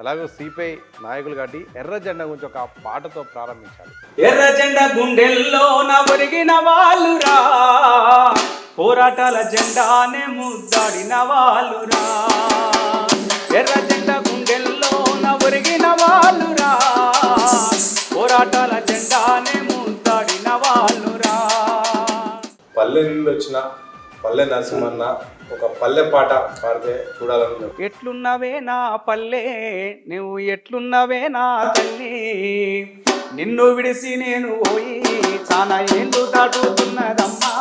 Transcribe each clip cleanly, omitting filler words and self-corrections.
ఎలాగో సిపిఐ నాయకులు కాబట్టి ఎర్ర జెండా గురించి ఒక పాటతో ప్రారంభించాలి. ఎర్ర జెండా గుండెల్లో ఒరిగిన వాళ్ళురా, పోరాటాల జెండానే ముద్దాడిన వాళ్ళురా. ఎర్ర జెండా గుండెల్లో ఒరిగిన వాళ్ళురా, పోరాటాల జెండానే ముద్దాడిన వాళ్ళురా. పల్లె నుండి వచ్చిన పల్లె నరసింహన్న ఒక పల్లె పాట పాడితే చూడాలని. ఎట్లున్నవే నా పల్లె, నువ్వు ఎట్లున్నవే నా తల్లి, నిన్ను విడిసి నేను పోయి చాలా ఏళ్ళు దాటుతున్నదమ్మా.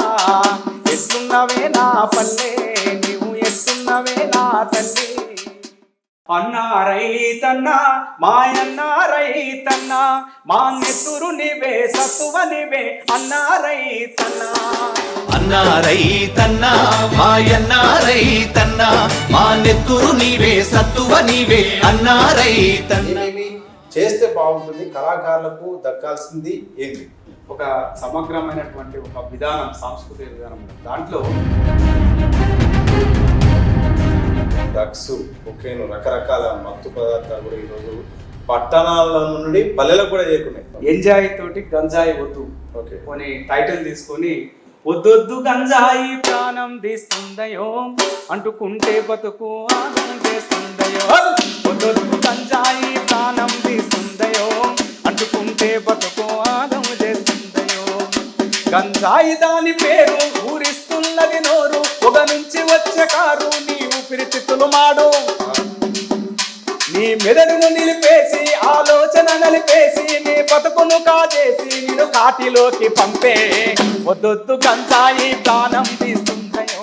ఎట్లున్నవే నా పల్లె, నువ్వు ఎట్లున్నవే నా తల్లి. అన్నా రైతన్నా మాయన్న రైతన్నా, మా నెత్తురు నీవే సత్తువ నీవే అన్నా రైతన్నా. అన్నా రైతన్నా మాయన్నా రైతన్నా, మా నెత్తురు నీవే సత్తువ నీవే అన్నా రైతన్నా. ఏమేమి చేస్తే బాగుంటుంది, కళాకారులకు దక్కాల్సింది ఏంటి? ఒక సమగ్రమైనటువంటి ఒక విధానం, సాంస్కృతిక విధానం. దాంట్లో డ్రగ్స్, కొకైన్, రకరకాల మత్తు పదార్థాలు కూడా ఈరోజు పట్టణాల నుండి పల్లెలకు కూడా చేరుకున్నాయి. ఎంజాయ్ తోటి గంజాయి వద్దు ఓకే కొని టైటిల్ తీసుకొని, వద్దొద్దు గంజాయి ప్రాణం తీస్తుందయో, అంటుకుంటే బతుకు ఆగం చేస్తుందయో. వద్దొద్దు గంజాయి ప్రాణం తీస్తుందయో, అంటుకుంటే బతుకు ఆగం చేస్తుందయో. గంజాయి దాని పేరు ఊరిస్తున్నది నోరు, పొగ నుంచి వచ్చే కారు నీ ఊపిరితిత్తులు మాడు. నీ మెదడును నిలిపేసి ఆలోచన నలిపేసి, నీ బతుకును కాజేసి నిన్ను కాటిలోకి పంపే. వద్దొద్దు గంజాయి ప్రాణం తీస్తుందయో.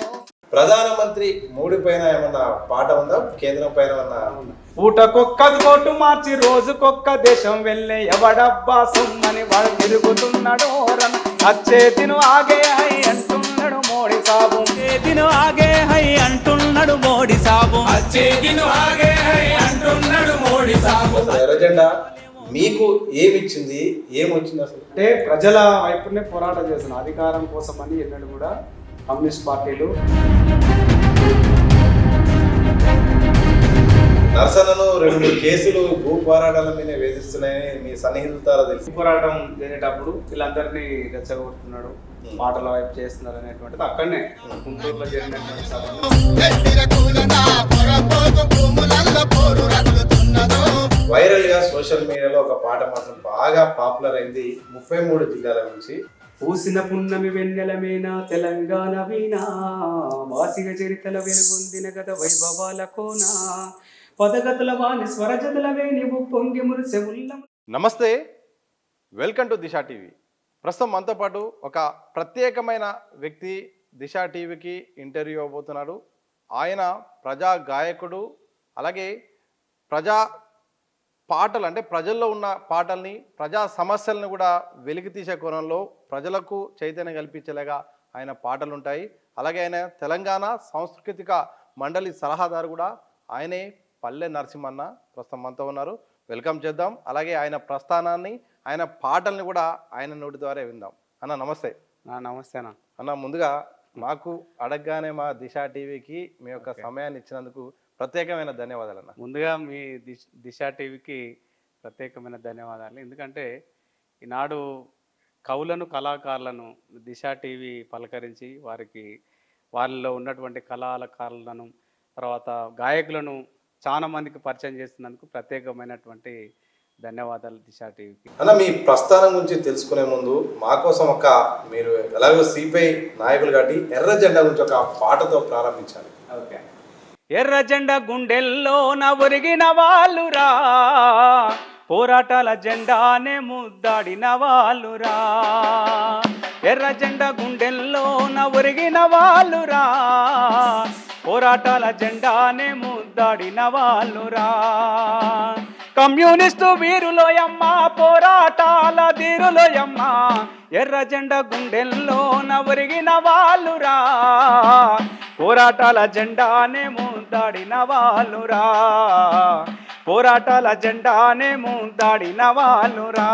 ప్రధానమంత్రి మోడీ పైన ఏమన్నా పాట ఉందా? కేంద్రం పైన ఏమన్నా? పూటకొక్క కోటు మార్చి రోజుకొక్క దేశం వెళ్ళే ఎవడబ్బా సుమ్మని వాడు తిరుగుతున్నాడు. అచ్చే దిను ఆగే హై అంటున్నాడు మోడీ సాబు, దిను ఆగే హై అంటున్నాడు మోడీ సాబు, అచ్చే దిను ఆగే హై అంటున్నాడు మోడీ సాబు. ఎర్ర జెండా మీకు ఏమిచ్చింది, ఏమొచ్చింది అసలు? అంటే ప్రజల వైపునే పోరాటం చేస్తున్న అధికారం కోసం అని ఎన్నడూ కూడా కమ్యూనిస్ట్ పార్టీలు. నరసన్నను 2 కేసులు భూ పోరాటాల మీద వేధిస్తున్నాయని మీ సన్నిహితుల తెలిసి పోరాటం చేసేటప్పుడు వీళ్ళందరినీ రెచ్చగొడుతున్నాడు, పాటల వైపు చేస్తున్నారు అనేటువంటిది అక్కడనే గుంటూరులో జరిగినటువంటి సభ. వైరల్ గా సోషల్ మీడియాలో ఒక పాట మాత్రం బాగా పాపులర్ అయింది 33 జిల్లాల నుంచి. పూసిన పున్నమి వెన్నెలమేనా తెలంగాణ వీణా, వాసిగ చరితల వెలుగొందిన గత వైభవాల కోనా, పదగతుల వాణి స్వరజతుల వేణివు పొంగి మురిసె ఉల్లం. నమస్తే, వెల్కమ్ టు దిశ టీవీ. ప్రస్తుతం మనతో పాటు ఒక ప్రత్యేకమైన వ్యక్తి దిశ టీవీకి ఇంటర్వ్యూ ఇవ్వబోతున్నాడు. ఆయన ప్రజా గాయకుడు, అలాగే ప్రజా పాటలు అంటే ప్రజల్లో ఉన్న పాటల్ని, ప్రజా సమస్యలను కూడా వెలికి తీసే కోణంలో ప్రజలకు చైతన్యం కల్పించేలాగా ఆయన పాటలు ఉంటాయి. అలాగే ఆయన తెలంగాణ సాంస్కృతిక మండలి సలహాదారు కూడా. ఆయనే పల్లె నరసింహన్న. ప్రస్తుతం మనతో ఉన్నారు, వెల్కమ్ చేద్దాం. అలాగే ఆయన ప్రస్థానాన్ని, ఆయన పాటల్ని కూడా ఆయన నోటి ద్వారా విందాం. అన్న నమస్తే. నమస్తే అన్న. అన్న ముందుగా మాకు అడగగానే మా దిశ టీవీకి మీ యొక్క సమయాన్ని ఇచ్చినందుకు ప్రత్యేకమైన ధన్యవాదాలు అన్న. ముందుగా మీ దిశ టీవీకి ప్రత్యేకమైన ధన్యవాదాలు. ఎందుకంటే ఈనాడు కవులను, కళాకారులను దిశ టీవీ పలకరించి వారిలో ఉన్నటువంటి కళాకారులను, తర్వాత గాయకులను చాలా మందికి పరిచయం చేస్తున్నందుకు ప్రత్యేకమైనటువంటి ధన్యవాదాలు దిశ టీవీకి. అన్న, మీ ప్రస్థానం గురించి తెలుసుకునే ముందు మా కోసం మీరు ఎలాగో సిపిఐ నాయకులు కాబట్టి ఎర్ర జెండా గురించి ఒక పాటతో ప్రారంభించాలి. ఓకే. ఎర్ర జెండా గుండెల్లో ఒరిగిన వాళ్ళురా, పోరాటాల జెండానే ముద్దాడిన వాళ్ళురా. ఎర్ర జెండా గుండెల్లో ఒరిగిన వాళ్ళురా, పోరాటాల జెండానే ముద్దాడిన వాళ్ళురా. కమ్యూనిస్టు వీరులోయమ్మ, పోరాటాల ధీరులోయమ్మ, ఎర్ర జెండా గుండెల్లో ఒరిగిన వాళ్ళురా, పోరాటాల జెండానే ముద్దాడిన వాళ్ళురా, పోరాటాల జెండానే ముద్దాడిన వాళ్ళురా.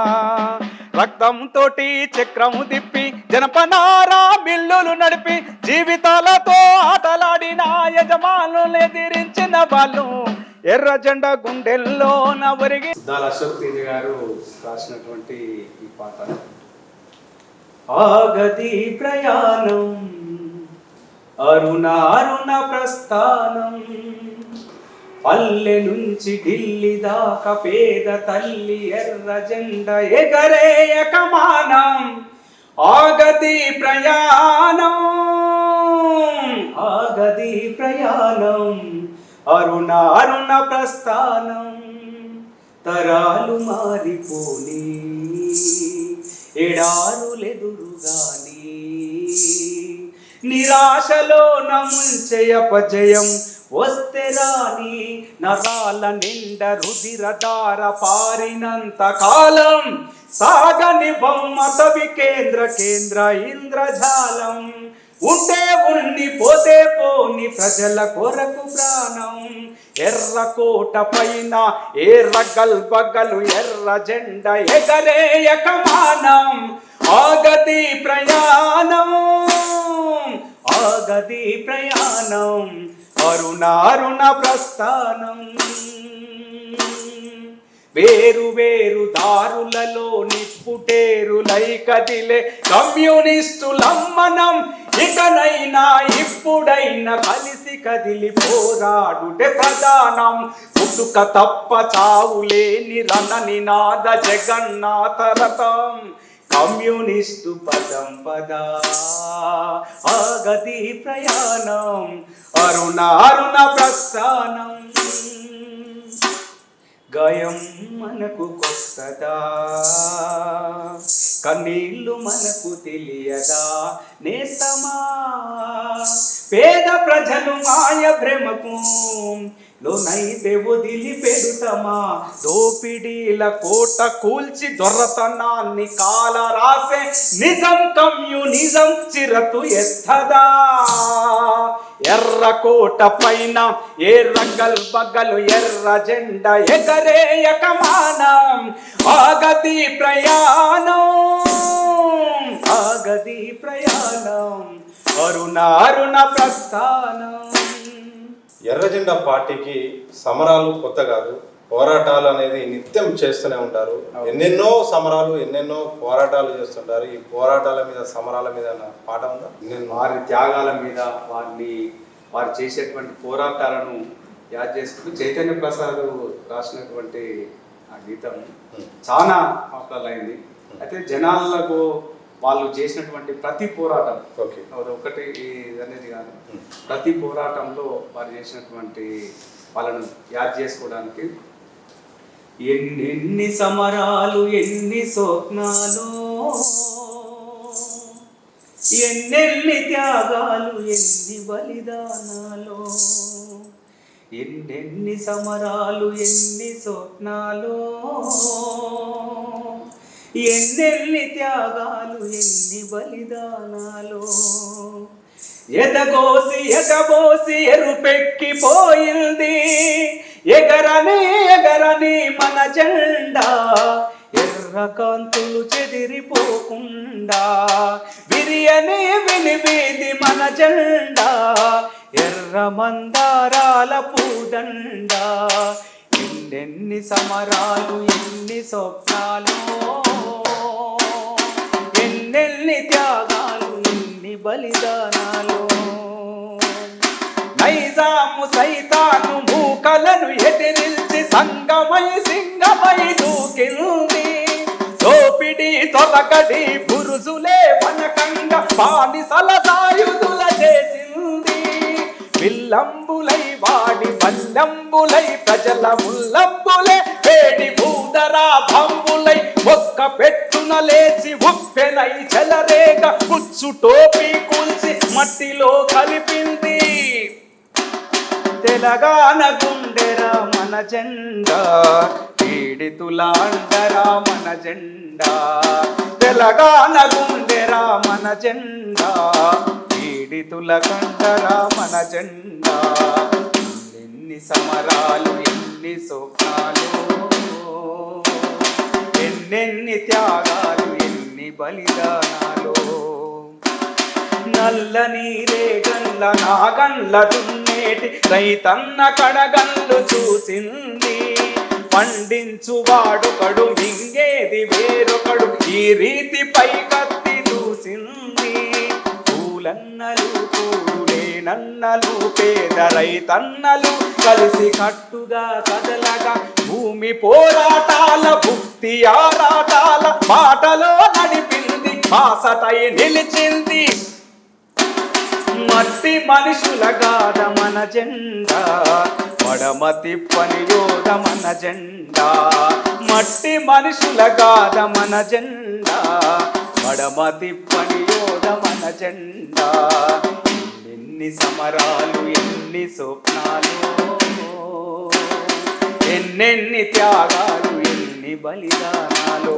రక్తంతోటి చక్రము తిప్పి జనపనారా బిల్లులు నడిపి జీవితాలతో ఆటలాడిన యజమానులు ఎదిరించిన వాళ్ళు ఎర్ర జెండా గుండెల్లో నవరిగి. సుద్దాల అశోక్ తేజ గారు రాసినటువంటి ఈ పాట. ఆగది ప్రయాణం అరుణ అరుణ ప్రస్థానం, పల్లె నుంచి ఢిల్లీ దాకా పేద తల్లి ఎర్ర జెండా ఎగరేయక మానం. ఆగది ప్రయాణం ఆగది ప్రయాణం అరుణ అరుణ ప్రస్థానం, తరాలు మారిపోని ఎడారులెదురుగాని, నిరాశలో నముంచే అపజయం వస్తే రాని, నరాల నిండ రుధిరధార పారినంత కాలం సాగని బొమ్మత వికేంద్ర కేంద్ర ఇంద్రజాలం. ఉంటే ఉండి పోతే పోని ప్రజల కొరకు ప్రాణం, ఎర్రకోట పైన ఎర్ర గల్బగలు ఎర్ర జెండా ఎగరేయక మానం. ఆగది ప్రయాణం ఆగది ప్రయాణం అరుణ అరుణ ప్రస్థానం. వేరు వేరు దారులలో నిప్పుటేరులై కదిలే కమ్యూనిస్టులమ్మనం, ఇకనైనా ఇప్పుడైనా కలిసి కదిలి పోరాడుటే ప్రధానం. పుట్టుక తప్ప చావులేని రణ నినాద జగన్నాథ రథం, కమ్యూనిస్టు పదం పదా. ఆగది ప్రయాణం అరుణ అరుణ ప్రస్థానం. గాయం మనకు కొత్తదా, కన్నీళ్ళు మనకు తెలియదా నేస్తమా. పేద ప్రజలు మాయ భ్రమకు లోనైతే వదిలి పెడుతమా. దోపిడీల కోట కూల్చి దొరతనాన్ని కాల రాసే నిజం కమ్యూనిజం చిరతు ఎత్తదా. ఎర్రకోట పైన ఎర్ర గల్బగలు ఎర్ర జెండా ఎగరేయక మానం. ఆగది ప్రయాణం ఆగది ప్రయాణం అరుణ అరుణ ప్రస్థానం. ఎర్ర జెండా పార్టీకి సమరాలు కొత్త కాదు, పోరాటాలు అనేది నిత్యం చేస్తూనే ఉంటారు. ఎన్నెన్నో సమరాలు ఎన్నెన్నో పోరాటాలు చేస్తుంటారు. ఈ పోరాటాల మీద సమరాల మీద పాట ఉందా? వారి త్యాగాల మీద వారు చేసేటువంటి పోరాటాలను యాద్ చేసుకుంటూ చైతన్య ప్రసాద్ రాసినటువంటి ఆ గీతం చాలా పాపులర్ అయింది. అయితే జనాలకు వాళ్ళు చేసినటువంటి ప్రతి పోరాటం ఒకటి అనేది కాదు, ప్రతి పోరాటంలో వారు చేసినటువంటి వాళ్ళను యాద్ చేసుకోవడానికి ఎన్నెన్ని సమరాలు ఎన్ని స్వప్నాలు ఎన్నెన్ని త్యాగాలు ఎన్ని బలిదానాలు, ఎన్నెన్ని సమరాలు ఎన్ని స్వప్నాలు ఎన్నెన్ని త్యాగాలు ఎన్ని బలిదానాలు. ఎదగోసి ఎగబోసి ఎరుపెక్కిపోయింది ఎగరని ఎగరని మన జెండా. ఎర్ర కాంతులు చెదిరిపోకుండా విరియని వినివీది మన జెండా. ఎర్ర మందారాల పూదండ, ఎన్నెన్ని సమరాలు ఎన్ని స్వప్నాలు ఎన్నెన్ని త్యాగాలు ఎన్ని బలిదానాలు. నైజాము సైతాను మూకలను ఎదిరించి సంగమై సింగమై దూకింది. దోపిడి తొలగడి బురుజులే వనకంగా బానిసల సాయుధుల చేసింది. విల్లంబులై వాడి వల్లంబులై ప్రజల ముల్లంబులే వేడి భూదరా భంబులై ఒక్క పెట్టున లేచి ఉప్పెనై చెలరేగ పుచ్చు టోపీ కూల్చి మట్టిలో కలిపింది. తెలంగాణ గుండెరా మన జెండా, పీడితుల అండరా మన జెండా. తెలంగాణ గుండెరా మన జెండా, పీడితుల కండరా మన జెండా. ఎన్ని సమరాలు ఎన్ని స్వప్నాలు ఎన్నెన్ని త్యాగాలు ఎన్ని బలిదానాలు. నల్ల నీరే గల్ల నాగండ్ల దున్నే నేటి రైతన్న కడగళ్ళు చూసింది. పండించువాడొకడు మింగేది వేరొకడు, ఈ రీతి పైకత్తి చూసింది. పూలన్నలు కూడులేనన్నలు పేద రైతన్నలు కలిసి కట్టుగా కదలగా భూమి పోరాటాల భుక్తి ఆరాటాల బాటలో నడిపింది, బాసటై నిలిచింది. మట్టి మనుషుల గాథ మన జెండా, మడమ తిప్పని యోధ మన జెండా. మట్టి మనుషుల గాథ మన జెండా, మడమ తిప్పని యోధ మన జెండా. ఎన్ని సమరాలు ఎన్ని స్వప్నాలు, ఎన్నెన్ని త్యాగాలు ఎన్ని బలిదానాలు.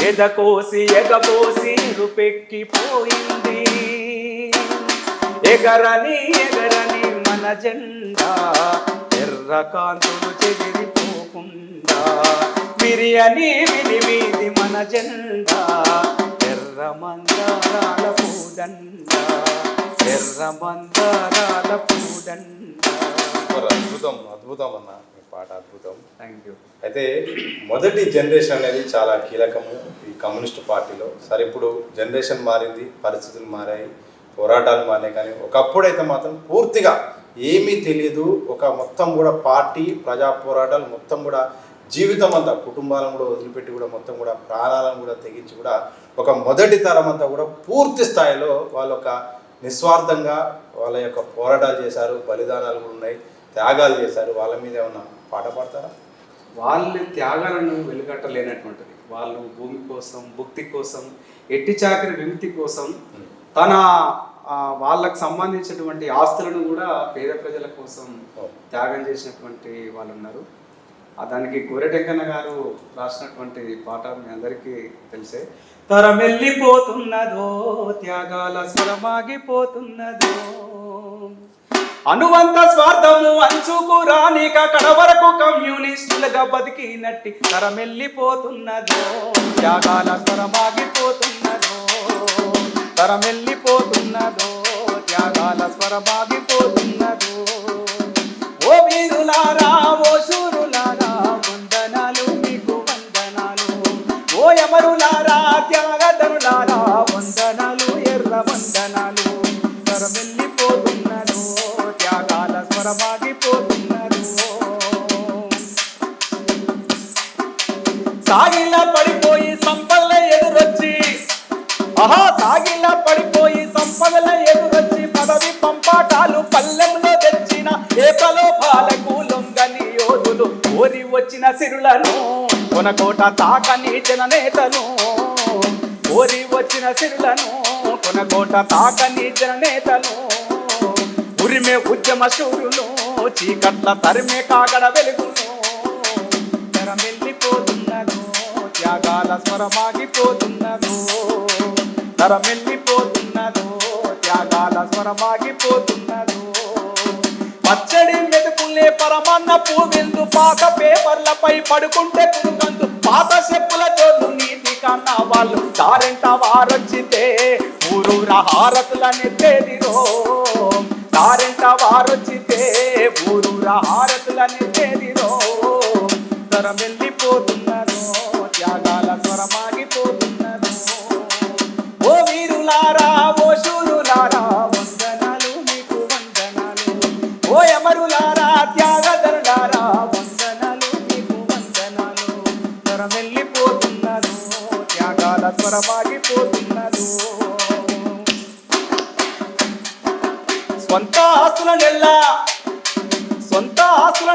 ఎదకోసి ఎగపోసి రుపెక్కిపోయింది, ఎగరని ఎగరని మన జెండా. ఎర్ర కాంతులు చెదిరిపోకుండా విరియని వినివీది మన జెండా. ఎర్ర మందారాల పూదండ, ఎర్ర మందారాల పూదండ. అద్భుతం అద్భుతం అన్న, మీ పాట అద్భుతం. Thank you. అయితే మొదటి జనరేషన్ అనేది చాలా కీలకము ఈ కమ్యూనిస్ట్ పార్టీలో. సరే ఇప్పుడు జనరేషన్ మారింది, పరిస్థితులు మారాయి, పోరాటాలు మారాయి, కానీ ఒకప్పుడైతే మాత్రం పూర్తిగా ఏమీ తెలియదు. ఒక మొత్తం కూడా పార్టీ ప్రజా పోరాటాలు మొత్తం కూడా జీవితం అంతా కుటుంబాలను కూడా వదిలిపెట్టి కూడా మొత్తం కూడా ప్రాణాలను కూడా తెగించి కూడా ఒక మొదటి తరం అంతా కూడా పూర్తి స్థాయిలో వాళ్ళు ఒక నిస్వార్థంగా వాళ్ళ యొక్క పోరాటాలు చేశారు, బలిదానాలు కూడా ఉన్నాయి, త్యాగాలు చేశారు. వాళ్ళ మీద ఏమన్నా పాట పాడతారా? వాళ్ళు త్యాగాలను వెలుగట్టలేనటువంటిది. వాళ్ళు భూమి కోసం, భుక్తి కోసం, ఎట్టి చాకరి విముక్తి కోసం తన వాళ్ళకు సంబంధించినటువంటి ఆస్తులను కూడా పేద ప్రజల కోసం త్యాగం చేసినటువంటి వాళ్ళు ఉన్నారు. దానికి గోరెటెంకన్న గారు రాసినటువంటి పాట మీ అందరికీ తెలిసే. తరమెల్లిపోతున్నదో త్యాగాల స్వరమాగిపోతున్నదో, అనువంత స్వార్థము అంచుకు రానిక కడవరకు కమ్యూనిస్టులుగా బతికినట్టి. తరమెల్లిపోతున్నదో త్యాగాల స్వరమాగిపోతున్నదో, తరమెల్లిపోతున్నదో త్యాగాల స్వరమాగిపోతున్నదో. ఓ వీరులారా ఓ శూరులారా వందనాలు మీకు వందనాలు, ఓ యమరులారా త్యాగధనులారా వందనాలు ఎర్ర వందనాలు. తరమెల్లిపోతున్నదో త్యాగాల స్వరమాగిపోతున్నదో. సాగిలా పడిపోయి సంపదల ఎదురొచ్చి, సాగిలా పడిపోయి సంపదల ఎదురొచ్చి పదవి పంపాటాలు పల్లెంలో తెచ్చిన ఏకలోపాలకు లొంగని యోధులు. ఓరి వచ్చిన సిరులను కొనకోట తాకని జననేతలు, ఓరి వచ్చిన సిరులను కొనకోట తాకని జననేతలు. ఉరిమే ఉద్యమ శూరులు చీకట్ల తరిమే కాగడ వెలుగులు. తెరమెల్లిపోతున్నదో త్యాగాల స్వరమాగిపోతున్నదో, తరమెల్లిపోతున్నదో త్యాగాల స్వరమాగిపోతున్నదో. పచ్చడి మెతుకులే పరమన్న పూవిందు, పాత పేపర్లపై పడుకుంటే కురుకందు. పాత చెప్పుల జోళ్ళు నీతి కన్నా వాళ్ళు దారెంట వారొచ్చితే ఊరూర హారతుల నెత్తేదిరో. దారెంట వారొచ్చితే ఊరూర హారతుల నెత్తేదిరో. తరమెల్లిపోతున్నదో త్యాగాల స్వరమాగిపోతున్నదో. ఓ వీరులారా ఓ శూరులారా వందనాలు మీకు వందనాలు, ఓ యమరులారా త్యాగధనులారా వందనాలు మీకు వందనాలు. తరమెల్లిపోతున్నదో త్యాగాల స్వరమాగిపోతున్నదో. సొంత ఆస్తుల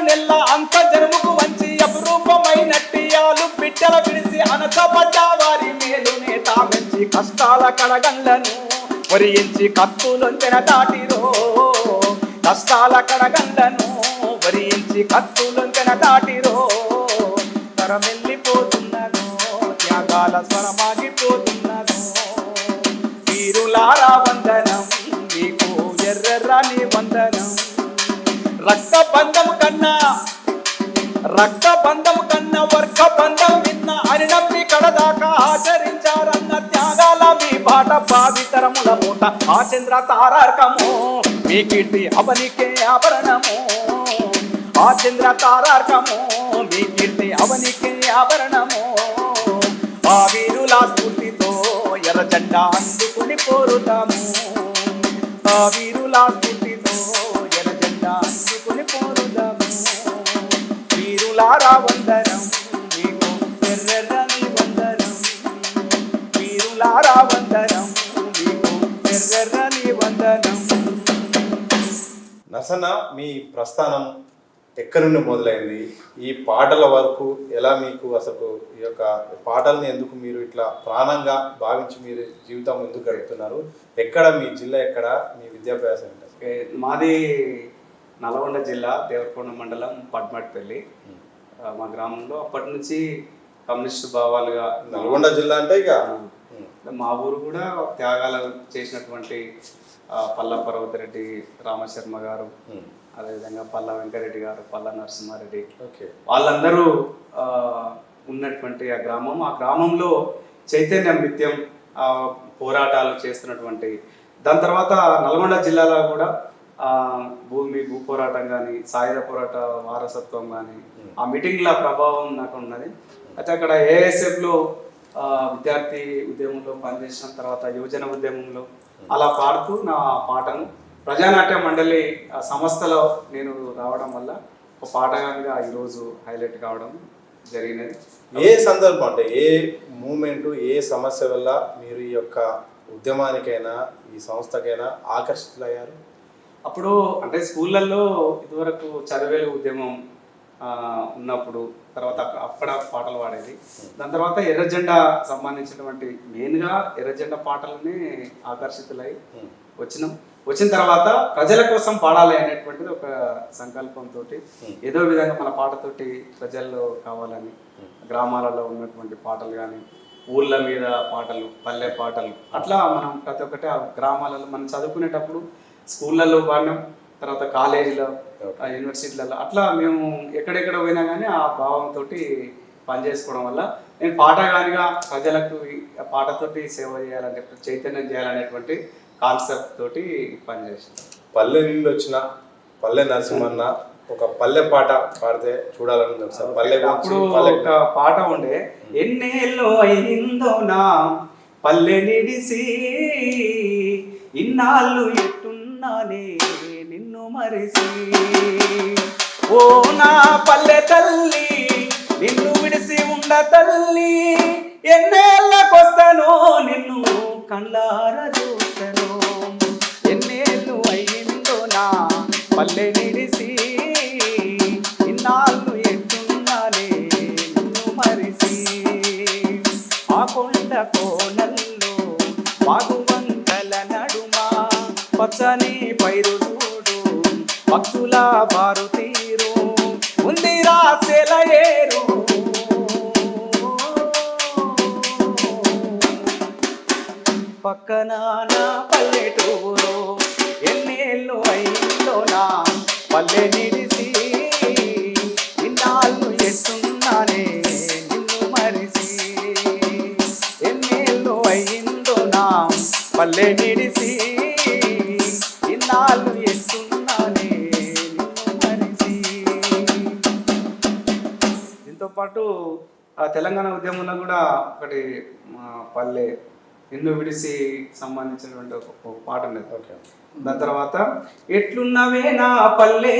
నెల్ల అంత జన్మకు వంచి అపురూపమైనట్టి ఆలు బిడ్డల విడిసి అనసపడ్డ వారి మేలునే తామెంచి కష్టాల కడగండ్లను వరించి కత్తులొంచెన దాటిరో. కష్టాల కడగండ్లను వరించి కత్తులొంచెన దాటిరో. తరమెల్లిపోతున్నదో త్యాగాల స్వరమాగిపోతున్నదో. వీరులారా వందనం మీకు ఎర్రరాని వందనం. రక్త బంధం కన్నా వర్గ బంధం విన్న అని నమ్మి కడదాకా ఆచరించారన్న త్యాగాల మీ బాట భావితరముల మూట. ఆ చంద్ర తారార్కము మీ కీర్తి అవనికే ఆభరణము ఆ చంద్ర తారార్కము మీ కీర్తి అవనికే ఆభరణము ఆ వీరుల స్ఫూర్తితో ఎర్ర జెండా అందుకుని పోరుతాము ఆ వీరుల స్ఫూర్తితో ఎర్ర జెండా అందుకుని పోరుతాము వీరులారా వందనం మీకు ఎర్రెర్రని వందనం వీరులారా వందనం మీకు ఎర్రెర్రని వందనం. నరసన్న, మీ ప్రస్థానం ఎక్కడి నుండి మొదలైంది? ఈ పాటల వరకు ఎలా మీకు అసలు ఈ యొక్క పాటల్ని ఎందుకు మీరు ఇట్లా ప్రాణంగా భావించి మీరు జీవితం ఎందుకు గడుపుతున్నారు? ఎక్కడ మీ జిల్లా, ఎక్కడ మీ విద్యాభ్యాసం ఏంటి? మాది నల్గొండ జిల్లా దేవరకొండ మండలం పడ్మట్పల్లి. మా గ్రామంలో అప్పటి నుంచి కమ్యూనిస్టు భావాలుగా నల్గొండ జిల్లా అంటే ఇక మా ఊరు కూడా త్యాగాలు చేసినటువంటి పల్లా పర్వతిరెడ్డి రామశర్మ గారు, అదేవిధంగా పల్లా వెంకరెడ్డి గారు, పల్లా నరసింహారెడ్డి, వాళ్ళందరూ ఉన్నటువంటి ఆ గ్రామంలో చైతన్యం నిత్యం పోరాటాలు చేస్తున్నటువంటి. దాని తర్వాత నల్గొండ జిల్లాలో కూడా భూ పోరాటం కానీ, సాయుధ పోరాట వారసత్వం కానీ, ఆ మీటింగ్ల ప్రభావం నాకు ఉన్నది. అయితే అక్కడ ఏఎస్ఎఫ్లో విద్యార్థి ఉద్యమంలో పనిచేసిన తర్వాత యువజన ఉద్యమంలో అలా పాడుతూ నా పాటను ప్రజానాట్య మండలి సంస్థలో నేను రావడం వల్ల ఒక పాటగా ఈరోజు హైలైట్ కావడం జరిగినది. ఏ సందర్భం అంటే ఏ మూమెంట్, ఏ సమస్య వల్ల మీరు ఈ యొక్క ఉద్యమానికైనా ఈ సంస్థకైనా ఆకర్షితులయ్యారు? అప్పుడు అంటే స్కూళ్ళల్లో ఇదివరకు చదివేలు ఉద్యమం ఉన్నప్పుడు తర్వాత అక్కడ పాటలు పాడేది. దాని తర్వాత ఎర్రజెండా సంబంధించినటువంటి మెయిన్గా ఎర్రజెండా పాటలని ఆకర్షితులై వచ్చిన తర్వాత ప్రజల కోసం పాడాలి అనేటువంటిది ఒక సంకల్పంతో ఏదో విధంగా మన పాటతోటి ప్రజల్లో కావాలని గ్రామాలలో ఉన్నటువంటి పాటలు కానీ, ఊళ్ళ మీద పాటలు, పల్లె పాటలు, అట్లా మనం ప్రతి ఒక్కటి ఆ గ్రామాలలో మనం చదువుకునేటప్పుడు స్కూళ్ళల్లో పాడినాం, తర్వాత కాలేజీలో, యూనివర్సిటీలలో, అట్లా మేము ఎక్కడెక్కడ పోయినా కానీ ఆ భావంతో పనిచేసుకోవడం వల్ల నేను పాటగానిగా ప్రజలకు పాటతోటి సేవ చేయాలని చెప్పి చైతన్యం చేయాలనేటువంటి కాన్సెప్ట్ తోటి పనిచేసాను. పల్లె నుండి వచ్చిన పల్లె నరసింహన్న ఒక పల్లె పాట పాడితే చూడాలని పల్లె. అప్పుడు ఒక పాట ఉండే, ఎన్నేళ్ళు అయిందో నా పల్లె నిడిసి ఇన్నాళ్ళు ఎట్టున్నానే నిన్ను మరిసి, ఓ నా పల్లె తల్లి నిన్ను విడిసి ఉండ తల్లి, ఎన్నేళ్ళకొస్తానో నిన్ను కళ్ళార చూస్తాను, ఎన్నేళ్ళు అయ్యిందో నా పల్లె నిడిసి ఇన్నాళ్ళు ఎట్టున్నానే నిన్ను మరిసి, ఆ కొండ కోనల్లో వాగువంకల నడుమ పచ్చని పైరు చూడు భక్తుల బారు తీరు ఉంది రాసెల ఏరు, పక్కన నా పల్లెటూరు, ఎన్నేళ్ళు అయిందో నా పల్లె నిడిసి ఇన్నాళ్ళు ఎట్టున్నానే నిన్ను మరిసి, ఎన్నేళ్ళు అయిందో నా పల్లె నిడిసి ఇన్నాళ్ళు ఎట్టున్నానే నిన్ను మరిసి. దీంతో పాటు ఆ తెలంగాణ ఉద్యమంలో కూడా ఒకటి పల్లె నిన్ను విడిసి సంబంధించినటువంటి ఒక పాట ఉండేది. దాని తర్వాత ఎట్లున్నవే నా పల్లె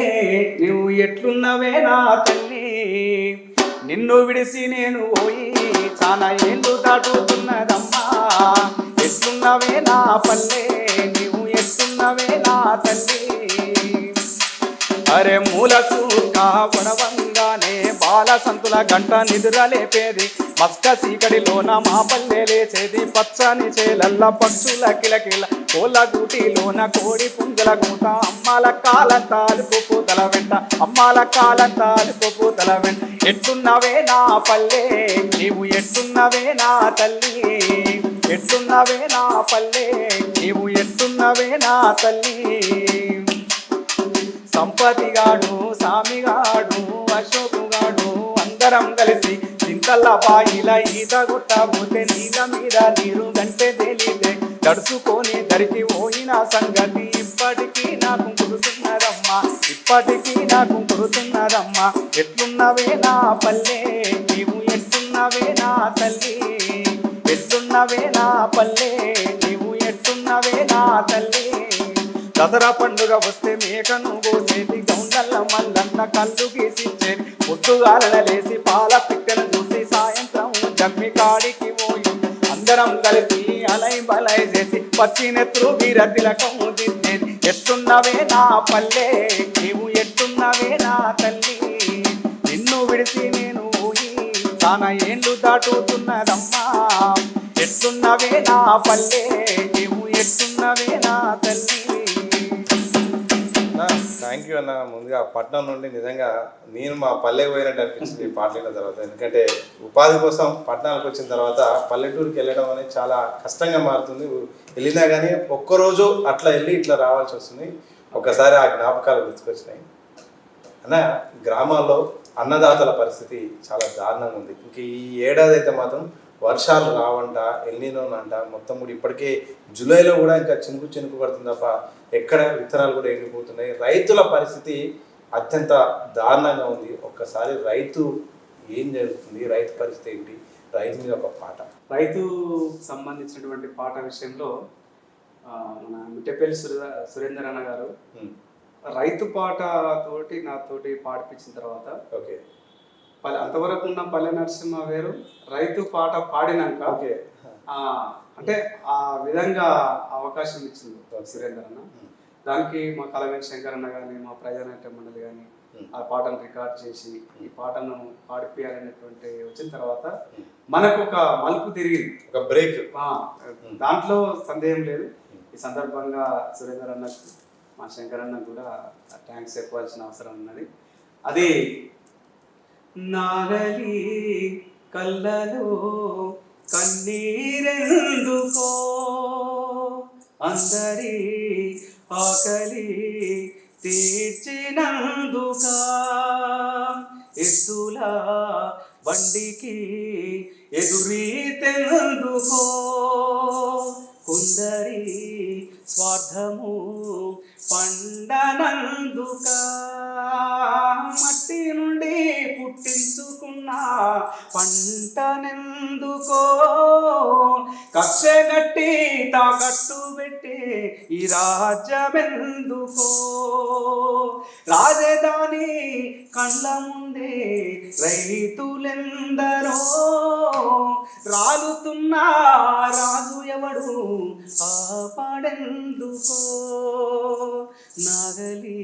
నువ్వు ఎట్లున్నవే నా తల్లి, నిన్ను విడిసి నేను పోయి చాలా ఏళ్ళు దాటుతున్నదమ్మా, ఎట్లున్నవే నా పల్లె నువ్వు ఎట్లున్నవే నా తల్లి, అరే మూల సూక పడవంగానే బాల సంతుల గంట నిదురలేపేది, మస్క సీకడిలోన మా పల్లె లేచేది, పచ్చని చేలల్ల పక్షుల కిలకిల కోళ్ళ గూటిలోన కోడి పుంజల కూత, అమ్మాల కాలంతాలు పూతల వెంట, అమ్మాల కాలంతాలు పూతల వెంట, ఎట్టున్నవే నా పల్లె నీవు ఎట్టున్నవే నా తల్లి, ఎట్టున్నవే నా పల్లె నీవు ఎట్టున్నవే నా తల్లి, సంపతిగాడు సామిగాడు అశోకుగాడు అందరం కలిసి చింతల్ల బాయిల ఈత కొట్టబోతే నీళ్ళ మీద నీరు గంటే తేలితే తడుచుకొని దరికి పోయిన సంగతి ఇప్పటికీ నాకు ఇప్పటికీ నాకు గుర్తున్నదమ్మా. ఎట్లున్నవే నా పల్లె నీవు, ఎట్లున్నవే నా తల్లి, ఎట్లున్నవే నా పల్లె నీవు, ఎట్లున్నవే నా తల్లి. దసరా పండుగ వస్తే మేకను కోసేది, గౌండల్ల మల్లన్న కళ్ళు గీసిచ్చేది, పొద్దుగాలలేసి పాల పిక్కను చూసి సాయంత్రం జమ్మి కాడికి పోయి అందరం కలిసి అలై బలై చేసి పచ్చినెత్తురు వీరతిలకము దిద్దేది. ఎట్టున్నవే నా పల్లె నీవు, ఎట్టున్నవే నా తల్లి, నిన్ను విడిసి నేను ఊయి చాలా ఏండ్లు దాటుతున్నదమ్మా. ఎట్టున్నవే నా పల్లె నీవు, ఎట్టున్నవే నా తల్లి. థ్యాంక్ యూ అన్న. ముందుగా పట్నం నుండి నిజంగా నేను మా పల్లెకి పోయినట్టు అనిపించింది ఈ పాట విన్న తర్వాత. ఎందుకంటే ఉపాధి కోసం పట్టణాలకు వచ్చిన తర్వాత పల్లెటూరుకి వెళ్ళడం అనేది చాలా కష్టంగా మారుతుంది. వెళ్ళినా కానీ ఒక్కరోజు అట్లా వెళ్ళి ఇట్లా రావాల్సి వస్తుంది. ఒకసారి ఆ జ్ఞాపకాలు గుర్తుకొచ్చినాయి అన్న. గ్రామాల్లో అన్నదాతల పరిస్థితి చాలా దారుణంగా ఉంది. ఇంక ఈ ఏడాది అయితే మాత్రం వర్షాలు రావంట, ఎల్నినోనంట, మొత్తం కూడా ఇప్పటికే జూలైలో కూడా ఇంకా చినుకు చినుకు పడుతుంది తప్ప ఎక్కడ విత్తనాలు కూడా ఎండిపోతున్నాయి. రైతుల పరిస్థితి అత్యంత దారుణంగా ఉంది. ఒక్కసారి రైతు ఏం జరుగుతుంది, రైతు పరిస్థితి ఏంటి, రైతు మీద ఒక పాట. రైతు సంబంధించినటువంటి పాట విషయంలో మన మిట్టపల్లి సురేందర్ అన్న గారు రైతు పాట తోటి నాతోటి పాడిపించిన తర్వాత ఓకే అంతవరకు ఉన్న పల్లె నరసింహ వేరు, రైతు పాట పాడినాక ఓకే అంటే ఆ విధంగా అవకాశం ఇచ్చింది సురేందర్ అన్న. దానికి మా కలవేని శంకర్ అన్న కానీ మా ప్రజానాట్య మండలి కానీ ఆ పాటను రికార్డ్ చేసి ఈ పాటను పాడిపోయాలనేటువంటి వచ్చిన తర్వాత మనకు ఒక మలుపు తిరిగింది, ఒక బ్రేక్. దాంట్లో సందేహం లేదు. ఈ సందర్భంగా సురేందర్ అన్నకు మా శంకర్ అన్నకు కూడా థ్యాంక్స్ చెప్పాల్సిన అవసరం ఉన్నది. అది నాగలి కళ్ళలో కన్నీరెందుకో అందరి ఆకలి తీర్చినందుకా ఎద్దుల బండికి ఎదురీతెందుకో కొందరి స్వార్థము పండనందుకా మట్టి నుండి పుట్టించుకున్న పంటనెందుకో కక్ష గట్టి తాకట్టు పెట్టి ఈ రాజ్యమెందుకో రాజధాని కళ్ళ ముందే రైతులెందరో రాలుతున్న రాజు ఎవడు ఆపడెందుకో నాగలి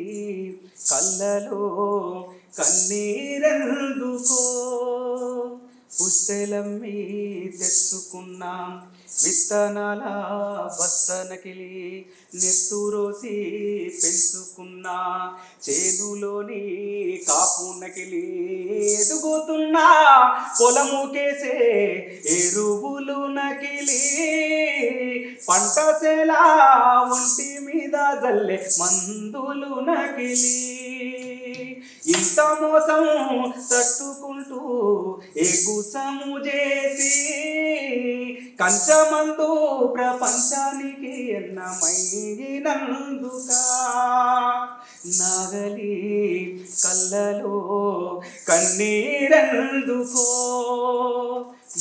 కళ్ళలో కన్నీరెందుకో పుస్తెలమ్మి తెచ్చుకున్నాం విత్తనాల బస్తనకిలి నెత్తురోసి పెంచుకున్నా చేనులోని కాపునకిలి ఎదుగుతున్నా పొలముకేసే ఎరువులు నకిలి పంట సేలా ఒంటి మీద జల్లె మందులు నకిలి ఇంత మోసం తట్టుకుంటూ ఎగుసము చేసి కంచమందు ప్రపంచానికి ఎన్నమైనందుకా నాగలి కళ్ళలో కన్నీరెందుకో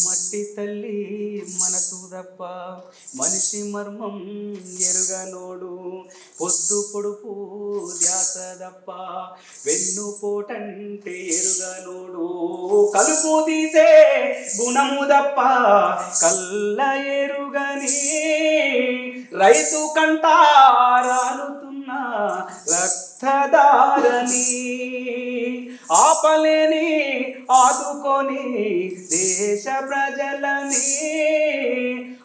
మట్టి తల్లి మనసు తప్ప మనిషి మర్మం ఎరుగనోడు పొద్దు పొడుపు ధ్యాస తప్ప వెన్ను పోటంటే ఎరుగనోడు కలుపు తీసే గుణము తప్ప కళ్ళ ఎరుగని రైతు కంట రాలుతున్న రక్తదారని ఆపలేని ఆదుకొని దేశ ప్రజలని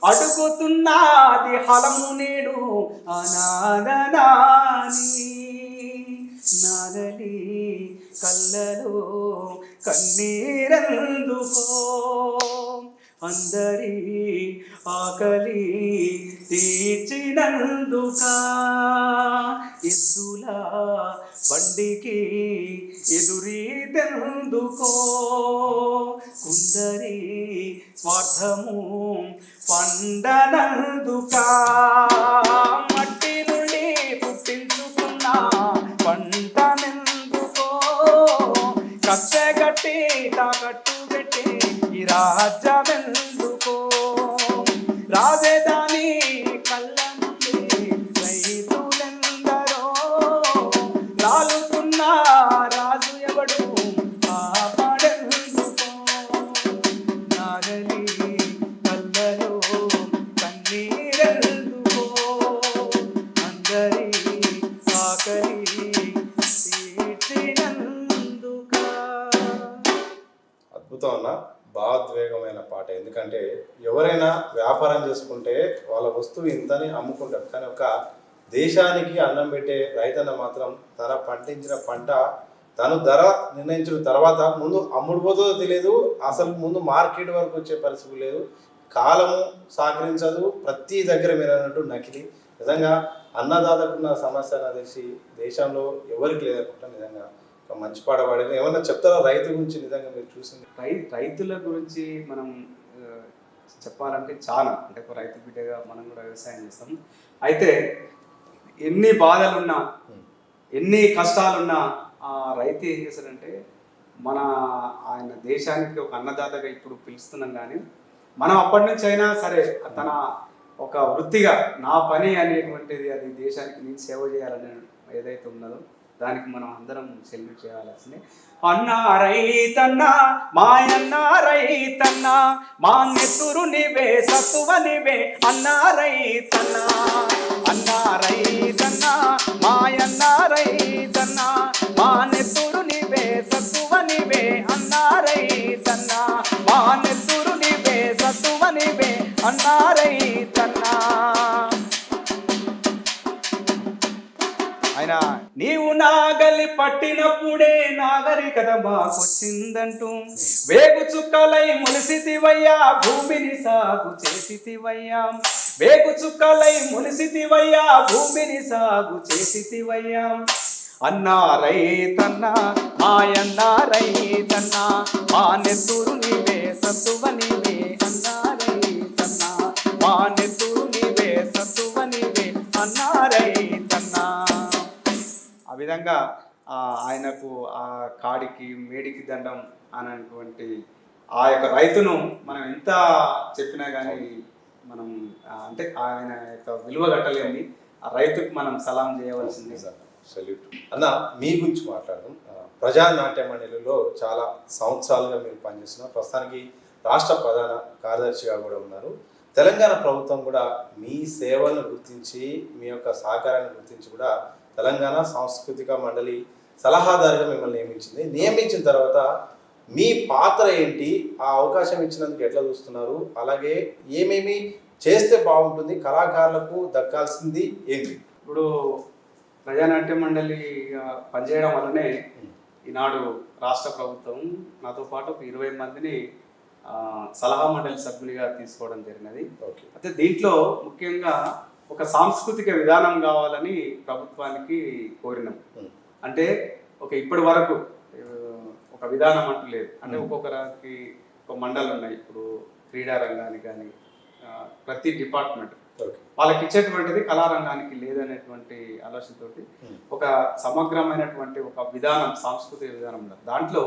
అడుగుతున్నది హలము నేడు అనాథనాని నాగలి కళ్ళలో కన్నీరెందుకో అందరి ఆకలి తీర్చినందుకా ఎద్దుల బండికి ఎదురీతెందుకో కొందరి స్వార్థము పండనందుకా మట్టి నుండి పుట్టించుకున్న పంటనెందుకో తాకట్టు పెట్టే ఈ రాజ్యమెందుకో రాజధాని కళ్ళ నుండి రైతులెందరో రాలుతున్న రాజు ఎవడు కాపాడెందుకో నాగలి కళ్ళలో కన్నీరెందుకో అందరి ఆకలి తీర్చినందుకా. అద్భుతం అన్న, భావోద్వేగమైన పాట. ఎందుకంటే ఎవరైనా వ్యాపారం చేసుకుంటే వాళ్ళ వస్తువు ఇంతని అమ్ముకుంటారు, కానీ ఒక దేశానికి అన్నం పెట్టే రైతన్న మాత్రం తన పండించిన పంట తను ధర నిర్ణయించిన తర్వాత ముందు అమ్ముడు పోతుందో తెలియదు, అసలు ముందు మార్కెట్ వరకు వచ్చే పరిస్థితి లేదు, కాలము సహకరించదు, ప్రతి దగ్గర మీరు అన్నట్టు నకిలీ. నిజంగా అన్నదాతకున్న సమస్య నాకు తెలిసి దేశంలో ఎవరికి లేదనుకుంటా. నిజంగా ఒక మంచి పాట పాడేది. ఏమన్నా చెప్తారా రైతు గురించి? నిజంగా మీరు చూసింది రైతుల గురించి మనం చెప్పాలంటే చాలా, అంటే ఒక రైతు బిడ్డగా మనం కూడా వ్యవసాయం చేస్తాం. అయితే ఎన్ని బాధలున్నా ఎన్ని కష్టాలున్నా ఆ రైతు ఏం చేశాడంటే ఆయన దేశానికి ఒక అన్నదాతగా ఇప్పుడు పిలుస్తున్నాం, కానీ మనం అప్పటి నుంచి అయినా సరే తన ఒక వృత్తిగా నా పని అనేటువంటిది అది దేశానికి నేను సేవ చేయాలని ఏదైతే ఉన్నదో దానికి మనం అందరం సెల్యూట్ చేయాల్సిందే. అన్నా రైతన్నా మాయన్నా రైతన్నా మా నెత్తురు నీవే సత్తువ నీవే అన్నా రైతన్నా అన్నా రైతన్నా మాయన్నా రైతన్నా మా నెత్తురు నీవే సత్తువ నీవే అన్నా రైతన్నా మా నెత్తురు నీవే సత్తువ నీవే అన్నా రైతన్నా. ఆయన నీవు నాగలి పట్టినప్పుడే నాగరికత మాకొచ్చిందంటూ వేగు చుక్కలై ములిసితివయ్యా భూమిని సాగు చేసితివయ్యా వేగు చుక్కలై ములిసితివయ్యా భూమిని సాగు చేసితివయ్యా అన్నా రైతన్నా మాయన్నా రైతన్నా మా నెత్తురు నీవే సత్తువ నీవే అన్నా రైతన్నా మా నెత్తురు నీవే సత్తువ నీవే అన్నా రైతన్నా. ఆ విధంగా ఆయనకు ఆ కాడికి మేడికి దండం అనేటువంటి ఆ యొక్క రైతును మనం ఎంత చెప్పినా కానీ మనం అంటే ఆయన యొక్క విలువ కట్టలేని ఆ రైతుకు మనం సలాం చేయవలసింది. సెల్యూట్ అన్న. మీ గురించి మాట్లాడదాం. ప్రజానాట్య మండలిలో చాలా సంవత్సరాలుగా మీరు పనిచేస్తున్నారు. ప్రస్తుతానికి రాష్ట్ర ప్రధాన కార్యదర్శిగా కూడా ఉన్నారు. తెలంగాణ ప్రభుత్వం కూడా మీ సేవలను గుర్తించి మీ యొక్క సహకారాన్ని గుర్తించి కూడా తెలంగాణ సాంస్కృతిక మండలి సలహాదారుగా మిమ్మల్ని నియమించిన తర్వాత మీ పాత్ర ఏంటి, ఆ అవకాశం ఇచ్చినందుకు ఎట్లా చూస్తున్నారు, అలాగే ఏమేమి చేస్తే బాగుంటుంది, కళాకారులకు దక్కాల్సింది ఏంటి? ఇప్పుడు ప్రజానాట్య మండలి పనిచేయడం వల్లనే ఈనాడు రాష్ట్ర ప్రభుత్వం నాతో పాటు ఒక 20 మందిని సలహా మండలి సభ్యులుగా తీసుకోవడం జరిగినది. అయితే దీంట్లో ముఖ్యంగా ఒక సాంస్కృతిక విధానం కావాలని ప్రభుత్వానికి కోరినాం. అంటే ఇప్పటి వరకు ఒక విధానం అంటూ లేదు. అంటే ఒక్కొక్కరికి ఒక మండలం ఉన్నాయి. ఇప్పుడు క్రీడా రంగానికి కానీ ప్రతి డిపార్ట్మెంట్ వాళ్ళకి ఇచ్చేటువంటిది కళారంగానికి లేదనేటువంటి ఆలోచనతోటి ఒక సమగ్రమైనటువంటి ఒక విధానం, సాంస్కృతిక విధానం ఉన్నది. దాంట్లో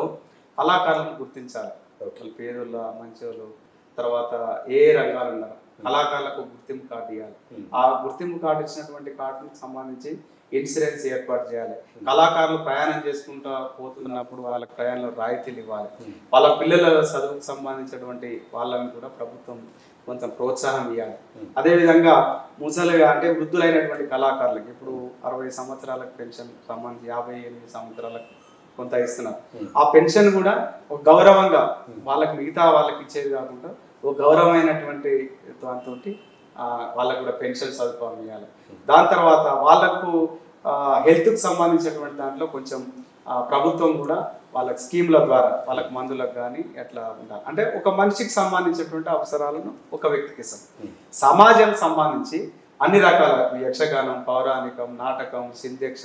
కళాకారులను గుర్తించాలి. పేదోళ్ళ, మంచోళ్ళు, తర్వాత ఏ రంగాలు ఉన్నారు, కళాకారులకు గుర్తింపు కార్డు ఇవ్వాలి. ఆ గుర్తింపు కార్డు ఇచ్చినటువంటి కార్డుకి సంబంధించి ఇన్సూరెన్స్ ఏర్పాటు చేయాలి. కళాకారులు ప్రయాణం చేసుకుంటూ పోతున్నప్పుడు వాళ్ళకి ప్రయాణంలో రాయితీలు ఇవ్వాలి. వాళ్ళ పిల్లల చదువుకు సంబంధించినటువంటి వాళ్ళని కూడా ప్రభుత్వం కొంచెం ప్రోత్సాహం ఇవ్వాలి. అదేవిధంగా ముసలిగా అంటే వృద్ధులైనటువంటి కళాకారులకు ఇప్పుడు 60 సంవత్సరాలకు పెన్షన్ సంబంధించి 58 సంవత్సరాలకు కొంత ఇస్తున్నారు. ఆ పెన్షన్ కూడా ఒక గౌరవంగా వాళ్ళకి మిగతా వాళ్ళకి ఇచ్చేది కాకుండా ఒక గౌరవమైనటువంటి దాంతో వాళ్ళకు కూడా పెన్షన్ సదుపాయం ఇవ్వాలి. దాని తర్వాత వాళ్ళకు హెల్త్కి సంబంధించినటువంటి దాంట్లో కొంచెం ప్రభుత్వం కూడా వాళ్ళకి స్కీమ్ల ద్వారా వాళ్ళకి మందులకు కానీ ఎట్లా ఉండాలి. అంటే ఒక మనిషికి సంబంధించినటువంటి అవసరాలను ఒక వ్యక్తికి ఇస్తాం. సమాజం సంబంధించి అన్ని రకాల యక్షగానం, పౌరాణికం, నాటకం, సింధ్యక్ష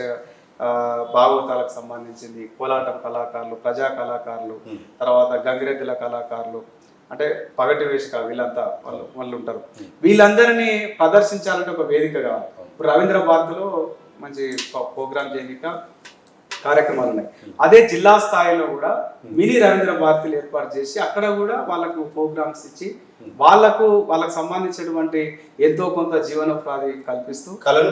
భాగవతాలకు సంబంధించింది, కోలాటం కళాకారులు, ప్రజా కళాకారులు, తర్వాత గంగిరెద్దుల కళాకారులు, అంటే పగటి వేషక వీళ్ళంతా వాళ్ళు ఉంటారు. వీళ్ళందరినీ ప్రదర్శించాలంటే ఒక వేదిక కావాలి. ఇప్పుడు రవీంద్ర భారతిలో మంచి ప్రోగ్రామ్ చేయక కార్యక్రమాలు ఉన్నాయి. అదే జిల్లా స్థాయిలో కూడా మినీ రవీంద్ర భారతిలు ఏర్పాటు చేసి అక్కడ కూడా వాళ్ళకు ప్రోగ్రామ్స్ ఇచ్చి వాళ్ళకు సంబంధించినటువంటి ఎంతో కొంత జీవనోపాధి కల్పిస్తూ కళను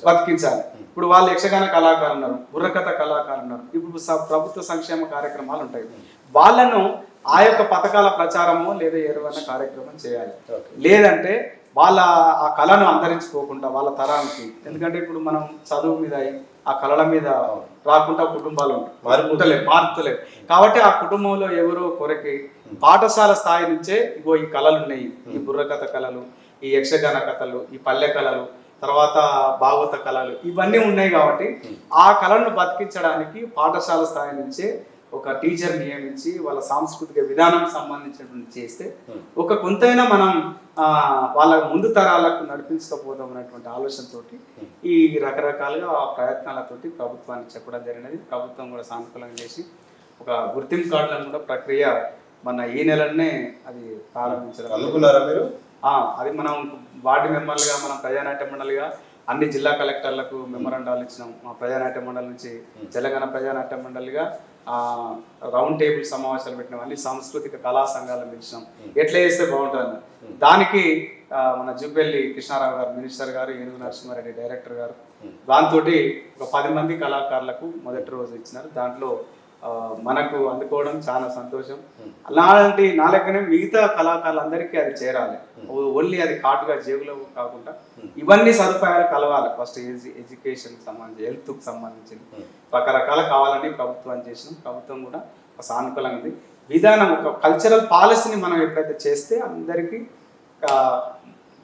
బతికించాలి. ఇప్పుడు వాళ్ళు యక్షగాన కళాకారులు ఉన్నారు, బుర్రకథ కళాకారులు ఉన్నారు, ఇప్పుడు ప్రభుత్వ సంక్షేమ కార్యక్రమాలు ఉంటాయి. వాళ్ళను ఆ యొక్క పథకాల ప్రచారము లేదా ఏదైనా కార్యక్రమం చేయాలి. లేదంటే వాళ్ళ ఆ కళను అంతరించుకోకుండా వాళ్ళ తరానికి, ఎందుకంటే ఇప్పుడు మనం చదువు మీద ఆ కళల మీద రాకుండా కుటుంబాలు మారుతలేవు. కాబట్టి ఆ కుటుంబంలో ఎవరో కొరకి పాఠశాల స్థాయి నుంచే ఇగో ఈ కళలు ఉన్నాయి, ఈ బుర్రకథ కళలు, ఈ యక్షగాన కథలు, ఈ పల్లె కళలు, తర్వాత భాగవత కళలు, ఇవన్నీ ఉన్నాయి. కాబట్టి ఆ కళను బతికించడానికి పాఠశాల స్థాయి నుంచే ఒక టీచర్ నియమించి వాళ్ళ సాంస్కృతిక విధానం సంబంధించినటువంటి చేస్తే ఒక కొంతైనా మనం వాళ్ళ ముందు తరాలకు నడిపించకపోదాం అనేటువంటి ఆలోచనతోటి ఈ రకరకాలుగా ఆ ప్రయత్నాలతోటి ప్రభుత్వానికి చెప్పడం జరిగినది. ప్రభుత్వం కూడా సానుకూలంగా చేసి ఒక గుర్తింపు కార్డులను కూడా ప్రక్రియ మన ఈ నెలనే అది ప్రారంభించడం అనుకున్నారా మీరు? అది మనం వార్డు మెంబర్లుగా, మనం ప్రజానాట్య మండలిగా అన్ని జిల్లా కలెక్టర్లకు మెమోరాండాలు ఇచ్చినాం. మా ప్రజానాట్య మండలి నుంచి తెలంగాణ ప్రజానాట్య మండలిగా రౌండ్ టేబుల్ సమావేశాలు పెట్టినాం, అన్ని సాంస్కృతిక కళా సంఘాలను పిలిచినాం. ఎట్లా చేస్తే బాగుంటుందని దానికి మన జూపల్లి కృష్ణారావు గారు మినిస్టర్ గారు, ఏనుగు నరసింహారెడ్డి డైరెక్టర్ గారు, దాంతో ఒక 10 మంది కళాకారులకు మొదటి రోజు ఇచ్చినారు. దాంట్లో మనకు అందుకోవడం చాలా సంతోషం. అలాంటి నా లెక్కనే మిగతా కళాకారులందరికీ అది చేరాలి. ఓన్లీ అది కాటుగా జేబులో కాకుండా ఇవన్నీ సదుపాయాలు కలవాలి. ఫస్ట్ ఎడ్యుకేషన్కి సంబంధించి, హెల్త్కి సంబంధించి రకరకాల కావాలని ప్రభుత్వం చేసినాం. ప్రభుత్వం కూడా ఒక సానుకూలంగా ఉంది. విధానం ఒక కల్చరల్ పాలసీని మనం ఎప్పుడైతే చేస్తే అందరికీ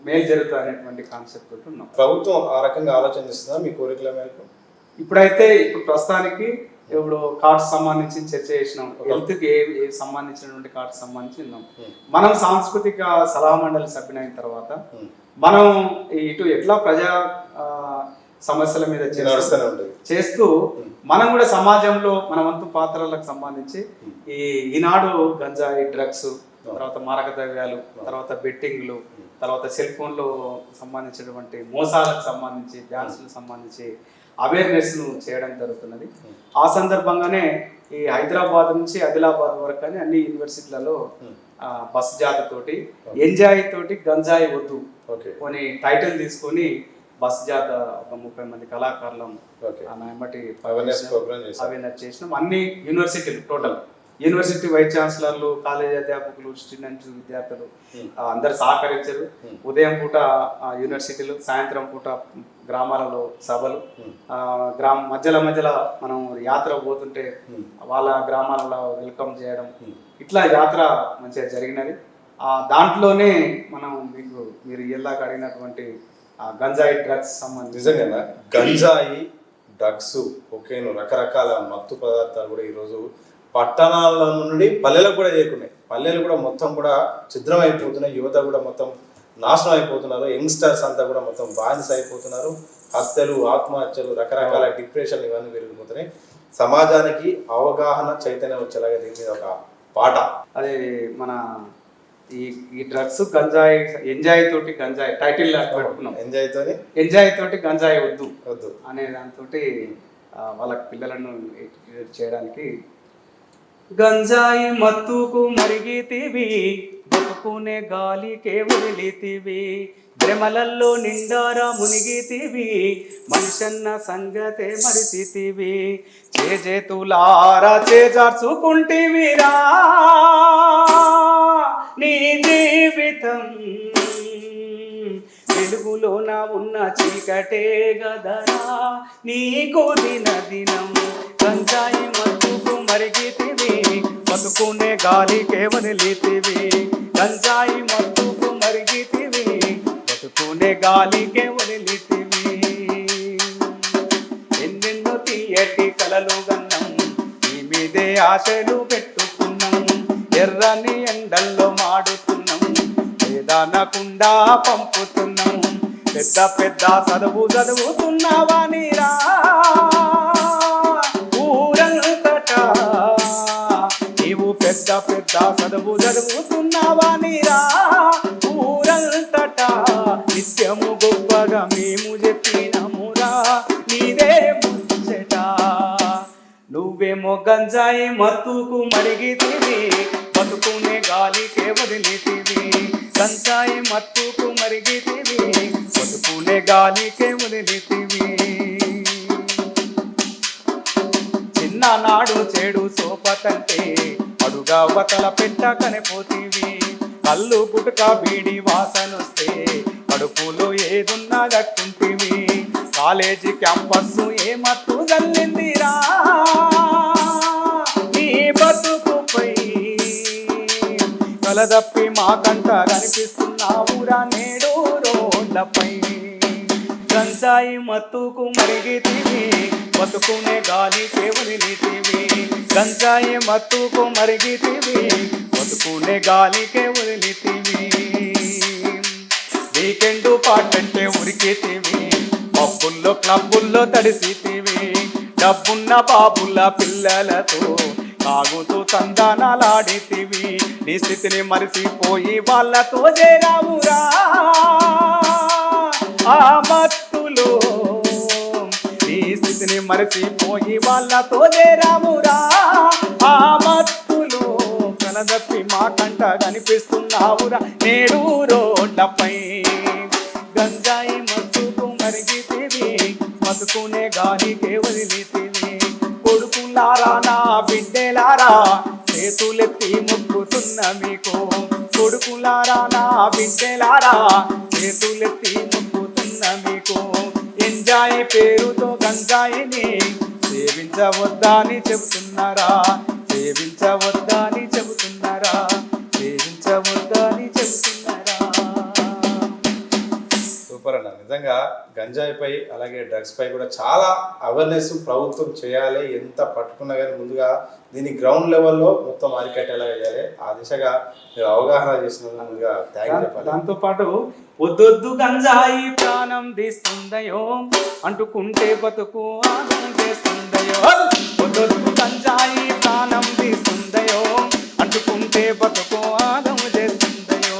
మేలు జరుగుతుంది అనేటువంటి కాన్సెప్ట్ తోటి ఉన్నాం. ప్రభుత్వం ఆ రకంగా ఆలోచనిస్తుందా మీ కోరికల మేరకు? ఇప్పుడు ప్రస్తుతానికి ఇప్పుడు కార్డ్స్ సంబంధించి చర్చ చేసినాం. హెల్త్కి ఏ సంబంధించినటువంటి కార్డ్స్ సంబంధించి ఉన్నాం. మనం సాంస్కృతిక సలహా మండలి సభ్యులైన తర్వాత మనం ఇటు ఎట్లా ప్రజా సమస్యల మీద చేస్తూ మనం కూడా సమాజంలో మన వంతు పాత్రలకు సంబంధించి ఈనాడు గంజాయి, డ్రగ్స్, తర్వాత మారక ద్రవ్యాలు, తర్వాత బెట్టింగ్లు, తర్వాత సెల్ ఫోన్లో సంబంధించినటువంటి మోసాలకు సంబంధించి, డ్యాన్సులకు సంబంధించి అవేర్నెస్ను చేయడం జరుగుతున్నది. ఆ సందర్భంగానే ఈ హైదరాబాద్ నుంచి ఆదిలాబాద్ వరకు అని అన్ని యూనివర్సిటీలలో బస్ జాతతోటి ఎంజాయ్ తోటి గంజాయి వద్దు కొన్ని టైటిల్ తీసుకొని బస్ జాత ఒక 30 మంది కళాకారులం అవేర్నెస్ చేసినాం. అన్ని యూనివర్సిటీలు టోటల్ యూనివర్సిటీ వైస్ ఛాన్సలర్లు, కాలేజీ అధ్యాపకులు, స్టూడెంట్స్, విద్యార్థులు అందరు సహకరించారు. ఉదయం పూట యూనివర్సిటీలు, సాయంత్రం పూట గ్రామాలలో సభలు, మధ్యలో మనం యాత్ర పోతుంటే వాళ్ళ గ్రామాలలో వెల్కమ్ చేయడం, ఇట్లా యాత్ర మంచిగా జరిగినది. దాంట్లోనే మనం మీరు ఇళ్ళకి అడిగినటువంటి గంజాయి, డ్రగ్స్ సంబంధించి నిజంగా గంజాయి, డ్రగ్స్, కొకైన్, రకరకాల మత్తు పదార్థాలు కూడా ఈరోజు పట్టణాల నుండి పల్లెలకు కూడా చేరుకున్నాయి. పల్లెలు కూడా మొత్తం కూడా ఛిద్రం అయిపోతున్నాయి. యువత కూడా మొత్తం నాశనం అయిపోతున్నారు. యంగ్స్టర్స్ అంతా కూడా మొత్తం బానిస అయిపోతున్నారు. హత్యలు, ఆత్మహత్యలు, రకరకాల డిప్రెషన్ ఇవన్నీ పెరిగిపోతున్నాయి. సమాజానికి అవగాహన, చైతన్యం వచ్చేలాగా దీని మీద ఒక పాట. అదే మన ఈ డ్రగ్స్, గంజాయి, ఎంజాయ్ తోటి గంజాయి టైటిల్ పెట్టుకున్నాం. ఎంజాయ్ తోటి గంజాయి వద్దు అనే దాంతో వాళ్ళకి పిల్లలను చేయడానికి గంజాయి మత్తుకు మరిగితివి, బతుకునే గాలికే వదిలితివి, భ్రమలల్లో నిండారా మునిగితివి, మనిషన్న సంగతే మరిసితివి, చేతులారా చేజార్చుకుంటివిరా నీ జీవితం, వెలుగులోన ఉన్న చీకటే గదరా నీకు దినం, గంజాయి మత్తుకు మరిగితివి, బతుకునే గాలికే వదిలితివి, గంజాయి మత్తుకు మరిగితివి, బతుకునే గాలికే వదిలితివి, ఎన్నెన్నో తీయటి కలలు గన్నం, నీ మీదే ఆశలు పెట్టుకున్నాం, ఎర్రని ఎండల్లో మాడుతున్నాం, వేదానకుండా పంపుతున్నాం, పెద్ద చదువుతున్నావా నీరా ఊరంతటా, నీవు పెద్ద చదువుతున్నావా నీరా ఊరంతటా, నిత్యము గొప్పగా మేము చెప్పినమురా నీదే ముచ్చట, నువ్వేమో గంజాయి మత్తుకు మరిగితివి, బతుకునే గాలికే వదిలితివి. గంజాయి మత్తుకు మరిగితివి, బతుకునే గాలికే వదిలితివి. చిన్ననాడు చెడు సోపతంటే అడుగా వతల పెట్టకనే పోతివి. కళ్ళు గుటక బీడి వాసనొస్తే కడుపులో ఏదున్నా దక్కుంటివి. కాలేజీ క్యాంపస్ ఏ మత్తు జల్లిందిరా నీ బతుకుపై, కలదప్పి మాకంట కనిపిస్తున్నావురా నేడు రోడ్లపై. గంజాయి మత్తుకు మరిగితివి, బతుకునే గాలికే వదిలితివి. గంజాయి మత్తుకు మరిగితివి, బతుకునే గాలికే వదిలితివి. వీకెండ్ పాటంటే ఉరికితివి, పబ్బుల్లో క్లబ్బుల్లో తడిసితివి. డబ్బున్న బాబుల పిల్లలతో తాగుతూ తందానాలాడితివి. నీ స్థితిని మరిసిపోయి వాళ్ళతో చేరావురా ఆ మత్తులో. నీ స్థితిని మరిసిపోయి వాళ్ళతో చేరావురా ఆ మత్తులో. కలదప్పి మాకంట కనిపిస్తున్నావురా నేడు రోడ్లపై. గంజాయి మత్తుకు మరిగితివి, బతుకునే గాలికే వదిలితివి. కొడుకులారా నా బిడ్డలారా చేతులెత్తి మొక్కుతున్న మీకు. కొడుకులారా నా బిడ్డలారా చేతులెత్తి మొక్కుతున్న మీకు. ఎంజాయ్ పేరుతో గంజాయిని సేవించవద్దా అని చెబుతున్నారా, సేవించవద్దా అని చెబుతున్నారా, సేవించవద్దా అని చెబుతున్నారా. సూపర్ అన్న, నిజంగా గంజాయిపై అలాగే డ్రగ్స్ పై కూడా చాలా అవేర్నెస్ ప్రభుత్వం చేయాలి. ఎంత పట్టుకున్నా కానీ ముందుగా దీన్ని గ్రౌండ్ లెవెల్లో మొత్తం అరికట్టేలా చేయాలి. ఆ దిశగా మీరు అవగాహన చేసినందుకు ముందుగా థ్యాంక్ చెప్పాలి. దాంతోపాటు వద్దొద్దు గంజాయి ప్రాణం తీస్తుందయో, అంటుకుంటే బతుకు ఆగం చేస్తుందయో. వద్దొద్దు గంజాయి ప్రాణం తీస్తుందయో, అంటుకుంటే బతుకు ఆగం చేస్తుందయో.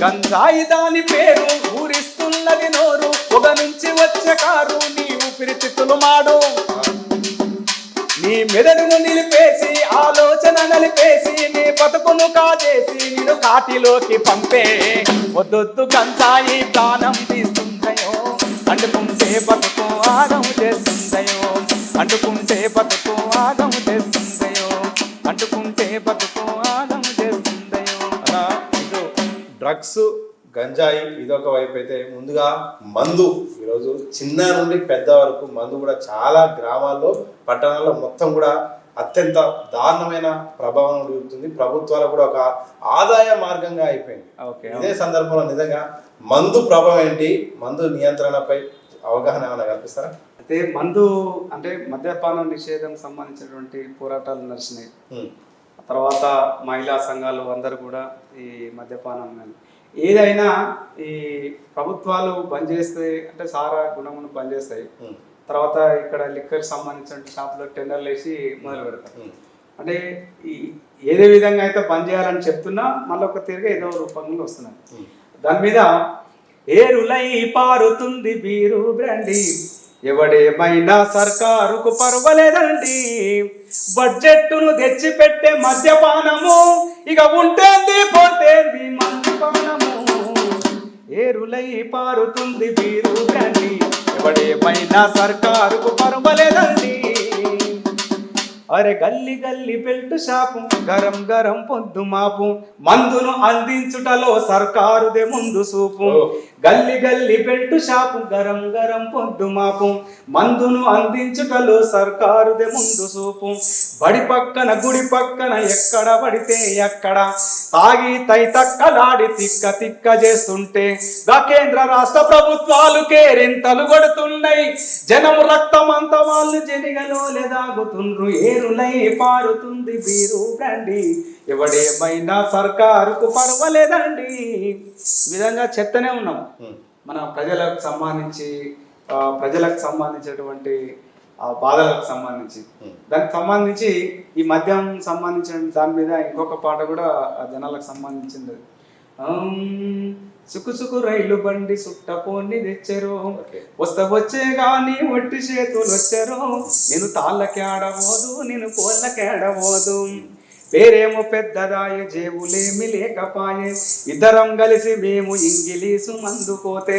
గంజాయి దాని పేరు ఊరిస్తున్నది నోరు, ఒక నుంచి వచ్చే కారు నీ ఊపిరితిత్తులు మాడు. నీ మెదడును నిలిపేసి ఆలోచన నలిపేసి నీ బతుకును కాజేసి నిన్ను కాటిలోకి పంపే. వద్దొద్దు గంజాయి ప్రాణం తీస్తుందయో, అంటుకుంటే బతుకు ఆగం చేస్తుందయో. అంటుకుంటే బతుకు ఆగం చేస్తుందయో, అంటుకుంటే బతుకు ఆగం చేస్తుందయో. అలా ఇటు డ్రగ్స్ గంజాయి ఇదొక వైపు అయితే, ముందుగా మందు ఈరోజు చిన్న నుండి పెద్ద వరకు మందు కూడా చాలా గ్రామాల్లో పట్టణాల్లో మొత్తం కూడా అత్యంత దారుణమైన ప్రభావం చూపుతుంది. ప్రభుత్వాలు కూడా ఒక ఆదాయ మార్గంగా అయిపోయింది. ఇదే సందర్భంలో నిజంగా మందు ప్రభావం ఏంటి, మందు నియంత్రణపై అవగాహన ఏమైనా కల్పిస్తారా? అయితే మందు అంటే మద్యపానం నిషేధం సంబంధించినటువంటి పోరాటాలు నడిచినాయి. తర్వాత మహిళా సంఘాలు అందరూ కూడా ఈ మద్యపానం ఏదైనా ఈ ప్రభుత్వాలు బంద్ చేస్తే అంటే సారా గుణమును బంద్ చేస్తాయి. తర్వాత ఇక్కడ లిక్కర్ సంబంధించిన షాపులో టెండర్లు వేసి మొదలు పెడతారు. అంటే ఈ ఏదే విధంగా అయితే బంద్ చేయాలని చెప్తున్నా మళ్ళీ ఒక తిరిగి ఏదో రూపంలో వస్తున్నారు. దాని మీద ఏరులై పారుతుంది బీరు బ్రాండి, ఎవడేమైనా సర్కారుకు పర్వాలేదండి. బడ్జెట్ను తెచ్చిపెట్టే మద్యపానము ఇక ఉంటేంది పోతేంది మద్యపానము. ఏరులై పారుతుంది బీరు బ్రాండి, ఎవడేమైనా సర్కారుకు పర్వాలేదండి. అరే గల్లి గల్లి బెల్ట్ షాపు, గరం గరం పొద్దు మాపు, మందును అందించుటలో సర్కారుదే ముందు సూపు. గల్లి గల్లి బెల్ట్ షాపు, గరం గరం పొద్దు మాపు, మందును అందించుటలో సర్కారుదే ముందు సూపు. బడి పక్కన గుడి పక్కన ఎక్కడ పడితే ఎక్కడ తాగి తైతక్కలాడి తిక్క తిక్క చేస్తుంటే గా కేంద్ర రాష్ట్ర ప్రభుత్వాలు కేరింతలు కొడుతున్నాయి. జనము రక్తమంతా వాళ్ళు జనిగలో లేదాగుతుండ్రు. ఏరులై పారుతుంది బీరు బ్రాండి, ఎవడేమైనా సర్కారుకు పర్వాలేదండి. ఈ విధంగా చెప్తూనే ఉన్నాం. మన ప్రజలకు సంబంధించినటువంటి బాధలకు సంబంధించి దానికి సంబంధించి ఈ మద్యం సంబంధించిన దాని మీద ఇంకొక పాట కూడా జనాలకు సంబంధించింది. సుకు రైలు బండి సుట్టపోని తెచ్చరు ఓకే. వచ్చే గాని ఒట్టి చేతులు వచ్చారు నేను తాళ్ళకేడబోదు నేను కోళ్ళకేడబోదు పేరేమో పెద్దదాయ జేబులేమి లేకపాయే ఇద్దరం కలిసి మేము ఇంగిలీసు మందుకోతే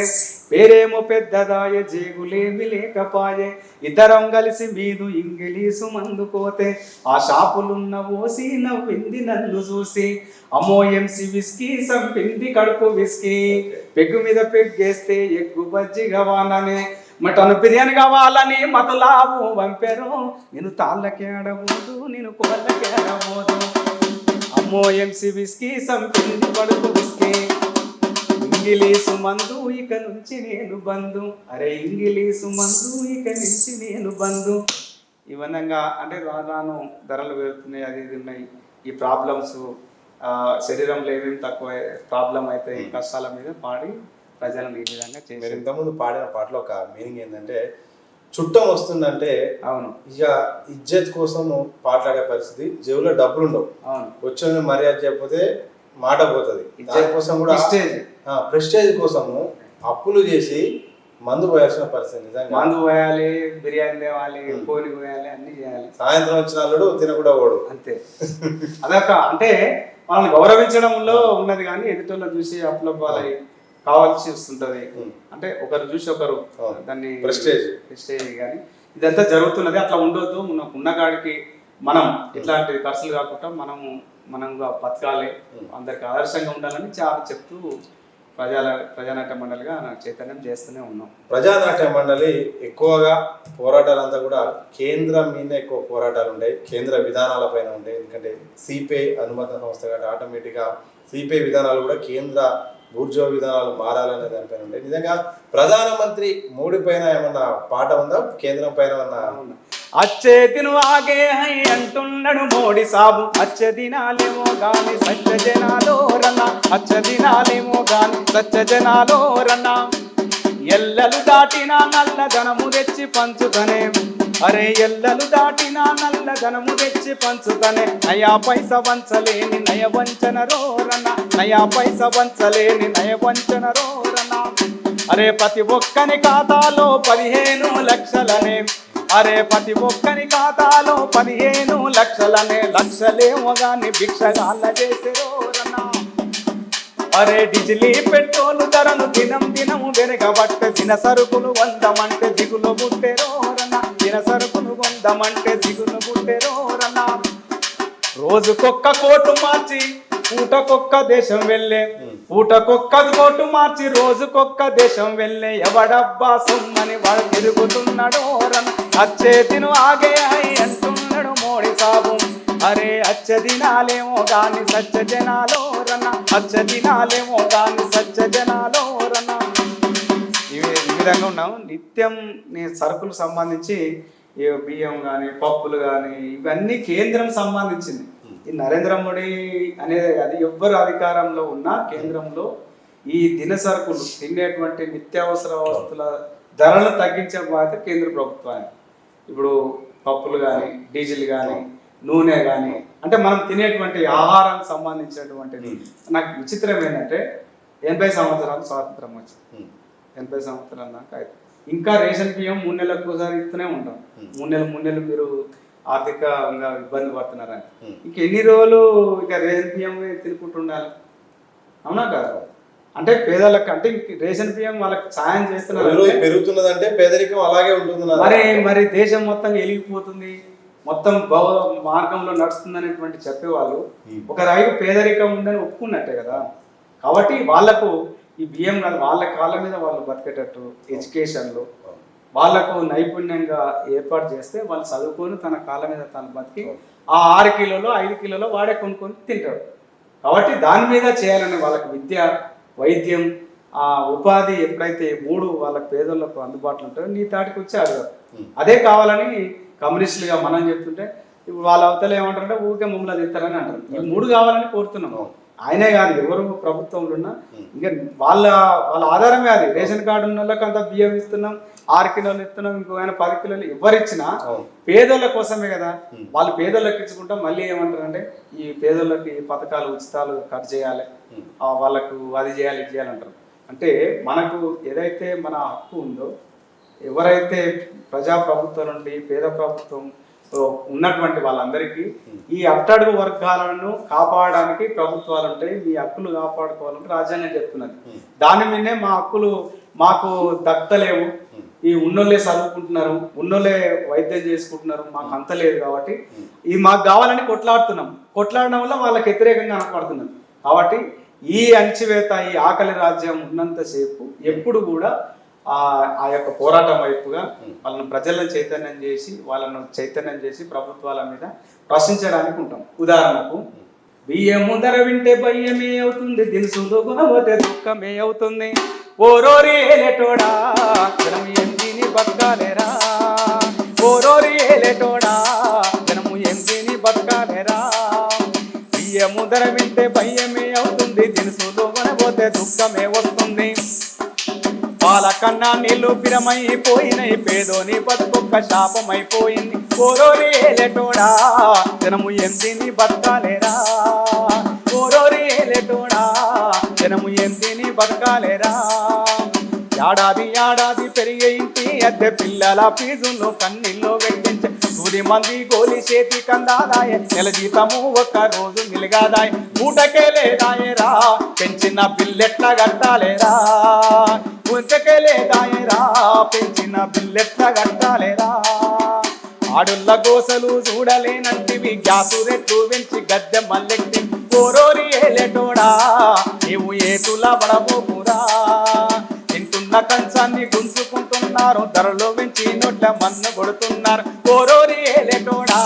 పేరేమో పెద్దదాయ జేబులేమి లేకపాయే ఇద్దరం కలిసి మీరు ఇంగిలీసు మందుకోతే ఆ షాపులున్న ఓసి నవ్వింది నన్ను చూసి అమ్మో ఎంసి విస్కీ సంపింది కడుపు విస్కీ పెగ్గు మీద పెగ్గేస్తే ఎగ్గు బజ్జి గవాననే మటన్ బిర్యానీ కావాలని మతలావు పంపారు నేను తాళ్ళకేడబోదు నేను కోళ్ళకేడబోదు అమ్మో ఎంసి విస్కీ సంపింది కడుపు విస్కీ ఇంగిలీసు మందు ఇక నుంచి నేను బంధు అరే ఇంగిలీసు మందు ఇక నుంచి నేను బంధు ఈ విధంగా అంటే రాను ధరలు పెరుగుతున్నాయి అది ఇది ఉన్నాయి ఈ ప్రాబ్లమ్స్ శరీరంలో ఏమేమి తక్కువ ప్రాబ్లం అయితే ఈ కష్టాల మీద పాడి ప్రజలను ఈ విధంగా మీరు చేసి ఇంతకుముందు పాడిన పాటలో ఒక మీనింగ్ ఏంటంటే చుట్టం వస్తుందంటే అవును ఇక ఇజ్జత్ కోసం పాటలాడే పరిస్థితి జేబులో డబ్బులు ఉండవు అవును వచ్చిన మర్యాద చేయకపోతే మాట పోతుంది దానికోసం కూడా ప్రెస్టేజ్. ప్రెస్టేజ్ కోసము అప్పులు చేసి మందు పోయాల్సిన పరిస్థితి నిజంగా మందు పోయాలి బిర్యానీ తేవాలి కోడి పోయాలి అన్ని చేయాలి సాయంత్రం వచ్చిన వాళ్ళు తినకుండా ఓడు అంతే అదొక అంటే మనల్ని గౌరవించడంలో ఉన్నది కానీ ఎదుటోళ్ళని చూసి అప్పులబ్బాలై కావాల్సి వస్తుంటది అంటే ఒకరు చూసి ఒకరు దాన్ని ప్రెస్టేజ్ కానీ ఇదంతా జరుగుతున్నది అట్లా ఉండొద్దు ఉన్న కాడికి మనం ఇట్లాంటి ఖర్చులు కాకుండా మనంగా బతకాలి అందరికి ఆదర్శంగా ఉండాలని చాలా చెప్తూ ప్రజానాట్య మండలిగా చైతన్యం చేస్తూనే ఉన్నాం. ప్రజానాట్య మండలి ఎక్కువగా పోరాటాలంతా కూడా కేంద్రం మీద ఎక్కువ పోరాటాలు ఉంటాయి, కేంద్ర విధానాల పైన ఉంటాయి. ఎందుకంటే సిపిఐ అనుమత సంస్థ కాబట్టి ఆటోమేటిక్గా సిపిఐ విధానాలు కూడా కేంద్ర బూర్జో విధానాలు మారాలనే దానిపైన ఉంటాయి. నిజంగా ప్రధానమంత్రి మోడీ పైన ఏమన్నా పాట ఉందా, కేంద్రం పైన ఏమన్నా? అచ్చే దిను ఆగే హై అంటున్నాడు మోడీ సాబు అచ్చే దినాలేమో గాని సత్య జనాలో రన్న అచ్చే దినాలేమో గాని సత్య జనాలో రన్న ఎల్లలు దాటిన నల్లధనము తెచ్చి పంచుతనే అరే ఎల్లలు దాటిన నల్లధనము తెచ్చి పంచుతనే నయా పైస వంచలేని నయ వంచన రోరన్న నయా పైస వంచలేని నయ వంచన రోరన్న అరే ప్రతి ఒక్కని ఖాతాలో 15 లక్షలనే అరే ప్రతి ఒక్కని ఖాతాలో 15 లక్షలనే లక్షలేమో గాని భిక్షగాళ్ళ చేసేరోరన్నా అరే డిజిలీ పెట్రోల్ ధరలు దినము వెనకబట్ట దిన సరుకులు 100 మంటే దిగులు బుట్టెరోరన్నా దిన సరుకులు 100 మంటే దిగులు బుట్టెరోరన్నా రోజుకొక్క కోటు మార్చి పూటకొక్క దేశం వెళ్ళే పూటకొక్క కోటు మార్చి రోజుకొక్క దేశం వెళ్ళే ఎవడబ్బా సొమ్మని వాడు తిరుగుతున్నాడు రన్న అచ్చే తిను ఆగే హై అంటున్నాడు మోడీ సాబు అరే అచ్చ దినాలేమో గాని సత్య జనాలో రన్న అచ్చ దినాలేమో గాని సత్య జనాలో రన్న ఈ విధంగా ఉన్నాం. నిత్యం సరుకులకు సంబంధించి బియ్యం కానీ పప్పులు కానీ ఇవన్నీ కేంద్రం సంబంధించింది. ఈ నరేంద్ర మోడీ అనేది అది ఎవ్వరు అధికారంలో ఉన్నా కేంద్రంలో ఈ సరుకులు తినేటువంటి నిత్యావసర వస్తువుల ధరలను తగ్గించే బాధ్యత కేంద్ర ప్రభుత్వానికి. ఇప్పుడు పప్పులు కానీ డీజిల్ కానీ నూనె కానీ అంటే మనం తినేటువంటి ఆహారానికి సంబంధించినటువంటిది. నాకు విచిత్రం ఏంటంటే 80 సంవత్సరాలు స్వాతంత్రం వచ్చింది, 80 సంవత్సరాల దాకా ఇంకా రేషన్ బియ్యం 3 నెలలకు ఒకసారి ఇస్తూనే ఉంటాం. 3 నెలలు మీరు ఆర్థికంగా ఇబ్బంది పడుతున్నారని ఇంక ఎన్ని రోజులు ఇక రేషన్ బియ్యం తినుకుంటుండాలి? అవునా కాదు? అంటే పేదలకు అంటే రేషన్ బియ్యం వాళ్ళకి సాయం చేస్తున్నారు, పెరుగుతున్నదంటే పేదరికం అలాగే ఉంటుంది. మరి దేశం మొత్తం వెలిగిపోతుంది, మొత్తం మార్గంలో నడుస్తుంది అనేటువంటి చెప్పేవాళ్ళు ఒక రైతు పేదరికం ఉందని ఒప్పుకున్నట్టే కదా. కాబట్టి వాళ్లకు ఈ బియ్యం కాదు, వాళ్ళ కాళ్ళ మీద వాళ్ళు బతికేటట్టు ఎడ్యుకేషన్లో వాళ్లకు నైపుణ్యంగా ఏర్పాటు చేస్తే వాళ్ళు చదువుకొని తన కాళ్ళ మీద తను బతికి ఆ 6 కిలోలో 5 కిలోలో వాడే కొనుక్కొని తింటాడు. కాబట్టి దాని మీద చేయాలని వాళ్ళకి విద్య, వైద్యం, ఉపాధి ఎప్పుడైతే 3 వాళ్ళకి పేదలకు అందుబాటులో ఉంటాయో నీ తాటికి వచ్చి అడగారు. అదే కావాలని కమ్యూనిస్టులుగా మనం చెప్తుంటే ఇప్పుడు వాళ్ళ అవతల ఏమంటారంటే ఊరికే మమ్మల్ని తింటారని అంటారు. ఈ 3 కావాలని కోరుతున్నాం. ఆయనే కాదు ఎవరు ప్రభుత్వంలో ఉన్నా ఇంకా వాళ్ళ ఆధారమే అది. రేషన్ కార్డు ఉన్న వాళ్ళకి అంత బియ్యం ఇస్తున్నాం, 6 కిలోలు ఇస్తున్నాం, ఇంకో ఆయన 10 కిలోలు ఎవరిచ్చినా పేదోళ్ళ కోసమే కదా. వాళ్ళు పేదోళ్ళకి ఇచ్చుకుంటాం. మళ్ళీ ఏమంటారంటే ఈ పేదోళ్ళకి పథకాలు ఉచితాలు కట్ చేయాలి, వాళ్ళకు అది చేయాలి ఇది చేయాలంటారు. అంటే మనకు ఏదైతే మన హక్కు ఉందో, ఎవరైతే ప్రజాప్రభుత్వం నుండి పేద ప్రభుత్వం ఉన్నటువంటి వాళ్ళందరికీ ఈ అట్టడుగు వర్గాలను కాపాడడానికి ప్రభుత్వాలు ఉంటాయి. మీ హక్కులు కాపాడుకోవాలంటే రాజ్యాంగం చెప్తున్నది. దాని మీదనే మా హక్కులు మాకు దక్కలేవు, ఈ ఉన్నోళ్ళే చదువుకుంటున్నారు, ఉన్నోళ్ళే వైద్యం చేసుకుంటున్నారు, మాకు అంత లేదు కాబట్టి ఇది మాకు కావాలని కొట్లాడడం వల్ల వాళ్ళకి వ్యతిరేకంగా అనపడుతున్నారు. కాబట్టి ఈ అణచివేత, ఈ ఆకలి రాజ్యం ఉన్నంతసేపు ఎప్పుడు కూడా ఆ యొక్క పోరాటం వైపుగా వాళ్ళని ప్రజలను చైతన్యం చేసి ప్రభుత్వాల మీద ప్రశ్నించడానికి ఉంటాం. ఉదాహరణకు బియ్యము ధర వింటే భయ్యమే అవుతుంది, దినుసు గుణపోతే దుఃఖమే అవుతుంది. ఓరోరి ఏలేటోడా జనము ఎంతిని బతకాలేరా, ఓరోరి ఏలేటోడా జనము ఎంతిని బతకాలేరా. బియ్యము ధర వింటే భయ్యమే అవుతుంది, దినుసులు కొనబోతే దుఃఖమే వస్తుంది. పాల కన్నా నీళ్లు పిరమైపోయినాయి, పేదోని బతుకొక్క శాపమైపోయింది. ఓరోరి ఏలేటోడా జనము ఎంతిని బతకాలేరా, ఓరోరి ఏలేటోడా జనము ఎంతిని బతకాలేరా. ఏడాది పెరిగే ఇంటి అద్దె పిల్లల ఫీజును కన్నీల్లో వెట్టించే, సూది మంది గోలి చేతి కందాదాయ, నెల జీతము ఒక్క రోజు నిలగాదాయ. పూటకే లేదాయరా పెంచిన బిల్లెట్ల కట్టాలేరా, పూటకే లేదాయరా పెంచిన బిల్లెట్ల కట్టాలేరా. ఆడుల్ల గోసలు చూడలేనంటివి, గ్యాసు రేట్లు పెంచి గద్దె మల్లెక్కి. ఓరోరి ఏలేటోడా నీవు ఏతులా పడబోకురా, తింటున్న కంచాన్ని గుంజుకుంటున్నారు, ధరలో పెంచి నోట్ల మన్ను కొడుతున్నారు. ఓరోరి ఏలేటోడా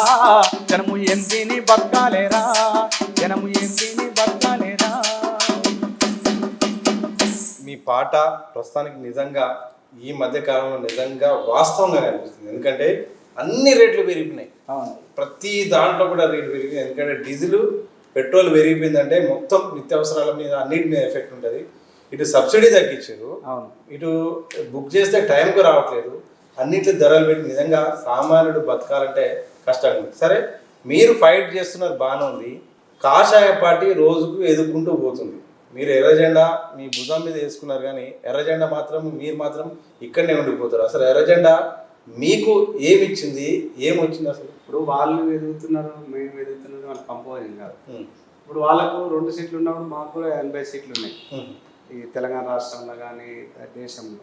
జనము ఎంతిని బతకాలేరా, జనము ఎంతిని బతకాలేరా. మీ పాట ప్రస్తుతానికి నిజంగా ఈ మధ్య కాలంలో నిజంగా వాస్తవంగా కనిపిస్తుంది. ఎందుకంటే అన్ని రేట్లు పెరిగిపోయినాయి, ప్రతి దాంట్లో కూడా రేట్లు పెరిగినాయి. ఎందుకంటే డీజిల్ పెట్రోల్ పెరిగిపోయిందంటే మొత్తం నిత్యావసరాల మీద అన్నిటి మీద ఎఫెక్ట్ ఉంటుంది. ఇటు సబ్సిడీ తగ్గించారు, ఇటు బుక్ చేస్తే టైంకు రావట్లేదు, అన్నింటి ధరలు పెట్టి నిజంగా సామాన్యుడు బతకాలంటే కష్టంగా ఉంది. సరే మీరు ఫైట్ చేస్తున్నది బాగానే ఉంది, కాషాయ పార్టీ రోజుకు ఎదుర్కొంటూ పోతుంది. మీరు ఎర్రజెండా మీ భుజం మీద వేసుకున్నారు, కానీ ఎర్రజెండా మాత్రం మీరు మాత్రం ఇక్కడనే ఉండిపోతారు. అసలు ఎర్రజెండా మీకు ఏమి ఇచ్చింది, ఏమొచ్చింది అసలు? ఇప్పుడు వాళ్ళు ఎదుగుతున్నారు, మేము ఎదుగుతున్నారు, వాళ్ళు కంపోజింగ్ కాదు. ఇప్పుడు వాళ్ళకు 2 సీట్లు ఉన్నప్పుడు మాకు కూడా 80 సీట్లు ఉన్నాయి ఈ తెలంగాణ రాష్ట్రంలో కానీ దేశంలో.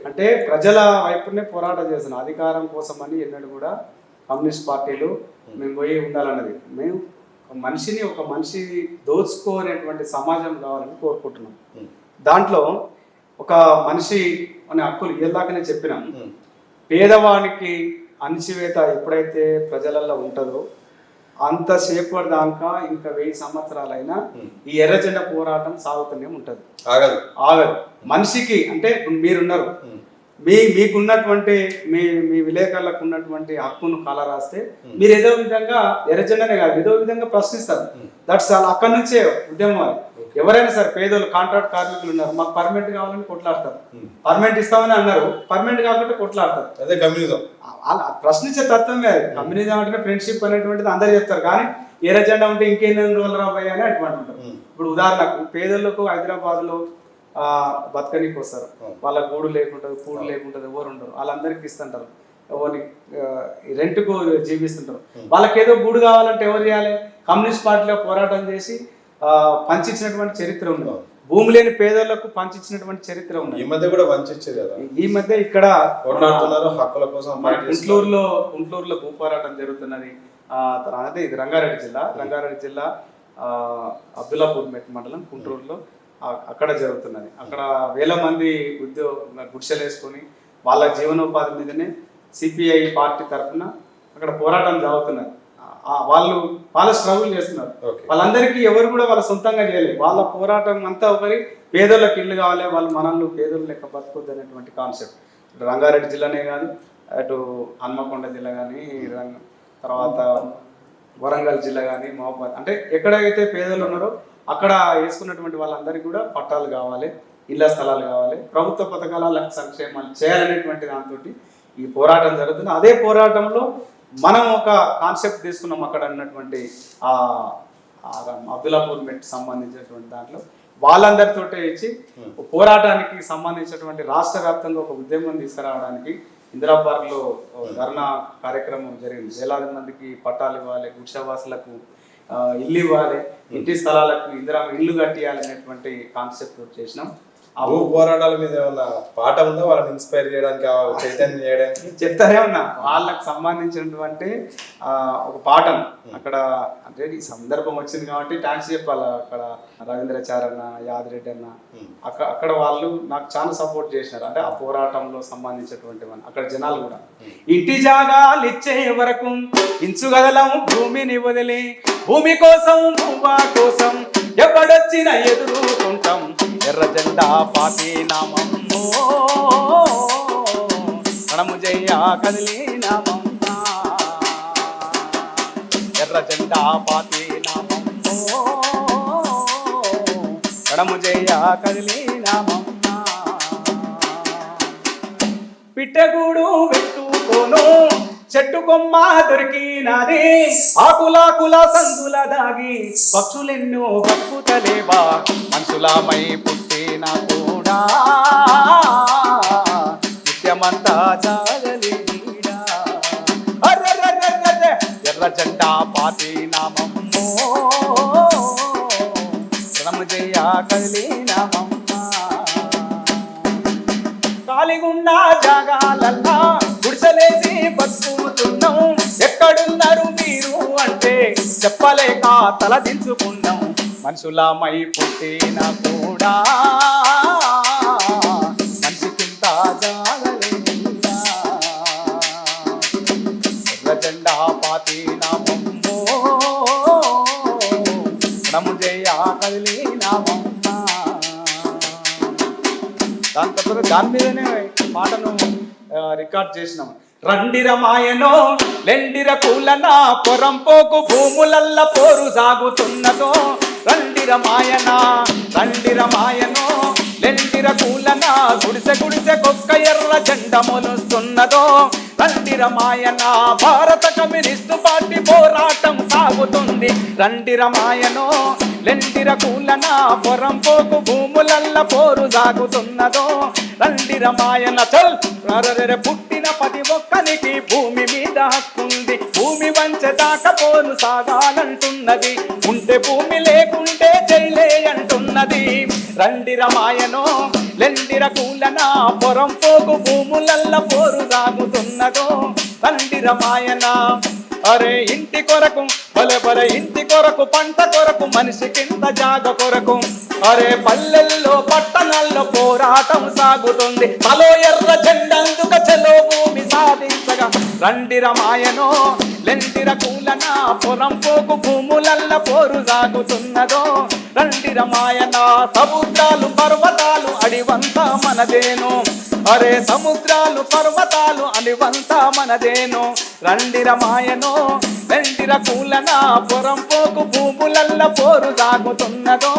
అంటే ప్రజల వైపునే పోరాటం చేస్తున్నాం. అధికారం కోసం అని ఎన్నడూ కూడా కమ్యూనిస్ట్ పార్టీలు మేము పోయి ఉండాలన్నది. మేము ఒక మనిషి దోచుకోనేటువంటి సమాజం కావాలని కోరుకుంటున్నాం. దాంట్లో ఒక మనిషి అనే హక్కులు ఇలాకనే చెప్పినాం. పేదవానికి అణచివేత ఎప్పుడైతే ప్రజలలో ఉంటుందో అంతసేపటి దాకా ఇంకా 1000 సంవత్సరాలైనా ఈ ఎర్రజెండా పోరాటం సాగుతూనే ఉంటుంది, ఆగదు. మనిషికి అంటే మీరున్నారు, మీకున్నటువంటి మీ విలేకరులకు ఉన్నటువంటి హక్కును కాలరాస్తే మీరు ఏదో విధంగా ఎర్రజెండానే కాదు ఏదో విధంగా ప్రశ్నిస్తారు. That's all. అక్కడి నుంచే ఉద్యమాలు. ఎవరైనా సరే పేదోళ్ళు, కాంట్రాక్ట్ కార్మికులు ఉన్నారు, మాకు పర్మనెంట్ కావాలని కొట్లాడతారు. పర్మనెంట్ ఇస్తామని అన్నారు, పర్మనెంట్ కాకుండా కొట్లాడతారు. అదే కమ్యూనిజం. అలా ప్రశ్నించే తత్వమే అది. కమ్యూనిజం అంటే ఫ్రెండ్షిప్ అనేటువంటిది అందరు చెప్తారు, కానీ ఎర్రజెండా ఉంటే ఇంకెన్ని రోజులు రాబోయే అని అటువంటి ఉంటారు. ఇప్పుడు ఉదాహరణకు పేదోళ్ళకు హైదరాబాద్లో బతకనికి వస్తారు, వాళ్ళ గూడు లేకుంటుంది, కూడు లేకుంటుంది, ఎవరు ఉండరు, వాళ్ళందరికీ ఇస్తుంటారు. ఎవరిని రెంట్కు జీవిస్తుంటారు. వాళ్ళకి ఏదో గూడు కావాలంటే ఎవరు చేయాలి? కమ్యూనిస్ట్ పార్టీలో పోరాటం చేసి పంచిచ్చినటువంటి చరిత్ర ఉంది. భూమి లేని పేదలకు పంచిచ్చినటువంటి చరిత్ర ఉంది. ఈ మధ్య కూడా పంచిచ్చేది కదా. ఈ మధ్య ఇక్కడ హక్కుల కోసం గుంటూరులో భూ పోరాటం జరుగుతున్నది. అదే ఇది రంగారెడ్డి జిల్లా అబ్దుల్లాపూర్ మండలం గుంటూరులో అక్కడ జరుగుతున్నది. అక్కడ వేల మంది గుడిసెలు వేసుకొని వాళ్ళ జీవనోపాధి మీదనే సిపిఐ పార్టీ తరఫున అక్కడ పోరాటం జరుగుతున్నది. వాళ్ళ స్ట్రగుల్ చేస్తున్నారు. వాళ్ళందరికీ ఎవరు కూడా వాళ్ళ సొంతంగా చేయలేదు. వాళ్ళ పోరాటం అంతా ఒకరి పేదోళ్ళకి ఇల్లు కావాలి, వాళ్ళు మనల్ని పేదోళ్ళు లెక్క బతకొద్దు అనేటువంటి కాన్సెప్ట్. ఇటు రంగారెడ్డి జిల్లానే కాదు, అటు హన్మకొండ జిల్లా కానీ, తర్వాత వరంగల్ జిల్లా కానీ, మహబూబాద్, అంటే ఎక్కడైతే పేదలు ఉన్నారో అక్కడ వేసుకున్నటువంటి వాళ్ళందరికీ కూడా పట్టాలు కావాలి, ఇళ్ల స్థలాలు కావాలి, ప్రభుత్వ పథకాల సంక్షేమాలు చేయాలనేటువంటి దాంతో ఈ పోరాటం జరుగుతుంది. అదే పోరాటంలో మనం ఒక కాన్సెప్ట్ తీసుకున్నాం. అక్కడ ఉన్నటువంటి అబ్దుల్లాపూర్ మెట్ సంబంధించినటువంటి దాంట్లో వాళ్ళందరితో ఇచ్చి పోరాటానికి సంబంధించినటువంటి రాష్ట్ర వ్యాప్తంగా ఒక ఉద్యమం తీసుకురావడానికి ఇందిరా పార్క్లో ధర్నా కార్యక్రమం జరిగింది. వేలాది మందికి పట్టాలు ఇవ్వాలి, గుడిసెవాసులకు ఇల్లు ఇవ్వాలి, ఇంటి స్థలాలకు ఇల్లు కట్టియాలనేటువంటి కాన్సెప్ట్ చేసినాం. ఆ భూ పోరాటాల మీద ఏమన్నా పాట ఉందా వాళ్ళని ఇన్స్పైర్ చేయడానికి, చైతన్యం చేయడానికి? చెప్తానే ఉన్నా. వాళ్ళకి సంబంధించినటువంటి ఒక పాటను అక్కడ, అంటే ఈ సందర్భం వచ్చింది కాబట్టి థ్యాంక్స్ చెప్పాలి. అక్కడ రవీంద్రచార్ అన్న, యాదిరెడ్డి అన్న, అక్కడ వాళ్ళు నాకు చాలా సపోర్ట్ చేసినారు. అంటే ఆ పోరాటంలో సంబంధించినటువంటి వాళ్ళు అక్కడ జనాలు కూడా ఇంటి జాగాలు ఇచ్చే వరకు ఇంచుగదలం భూమిని వదిలి, భూమి కోసం భూమా కోసం ఎవడొచ్చిన ఎదుర్కొంటాం, ఎర్ర జెండా పార్టీ నామమ్మో కణము జయ కదిలి నామమ్మా, ఎర్ర జెండా పార్టీ నామమ్మో కణము జయ కదిలి నామమ్మా, పిట్టగూడు పెట్టుకోను చెట్టు కొమ్మ దొరికినది, ఆకులాకుల సందుల దాగి పక్షులెన్నో బతుకుతలేవా, మనుషులమై పుట్టిన కూడా నిత్యమంతా జాగలేదా, ఎర్ర జెండా పార్టీ నామమ్మో రణము జయ కదిలి నామమ్మా, కాలిగుండ జాగాలల్లా గుడిసెలేసి బతుకుతున్నాం, ఎక్కడున్నారు మీరు అంటే చెప్పలేక తలదించుకున్నాం, మనుషులమై పుట్టిన కూడా మనిషికింత జాగలేదా, ఎర్ర జెండా పార్టీ నామమ్మో నము జయ కదిలి నామమ్మా. దాని మీదనే పాటను రికార్డ్ చేసినాం. రండిర మాయనో లెండిర కూలన పొరంపోకు భూములల్ల పోరు సాగుతున్నదో, రండిర మాయనా రండిర మాయనో లెండిర కూలన గుడిసె గుడిసె కొక్క ఎర్ర జెండ మొలుస్తున్నదో, రండిర మాయనా భారత కమ్యూనిస్టు పార్టీ పోరాటం సాగుతుంది, రండిర మాయనో లెండిర కూలన పొరంపోకు భూములల్ల పోరు సాగుతున్నదో, రండిర మాయన చల్ పుట్టిన ప్రతి ఒక్కనికి భూమి మీద హక్కుంది, భూమి వంచదాకా పోరు సాగాలంటున్నది, ఉంటే భూమి లేకుంటే జైలే అంటున్నది, రండిర మాయనో లెండిర కూలన పొరంపోకు భూములల్ల పోరు సాగుతున్నదో, రండిర మాయన అరే ఇంటి కొరకు బలె బలె ఇంటి కొరకు పంట కొరకు మనిషికింత జాగ కొరకు, అరే పల్లెల్లో పట్టణాల్లో పోరాటం సాగుతుంది, తలో ఎర్ర జెండందుక చెలో భూమి సాధించగా, రండిర మాయనో లెండిర కూలన పొరంపోకు భూములల్ల పోరు సాగుతున్నదో, రండిర మాయన సముద్రాలు పర్వతాలు అడివంతా మనదేను, అరే సముద్రాలు పర్వతాలు అడివంతా మనదేను, రండిర మాయనో లెండిర కూలన పొరంపోకు భూములల్ల పోరు సాగుతున్నదో,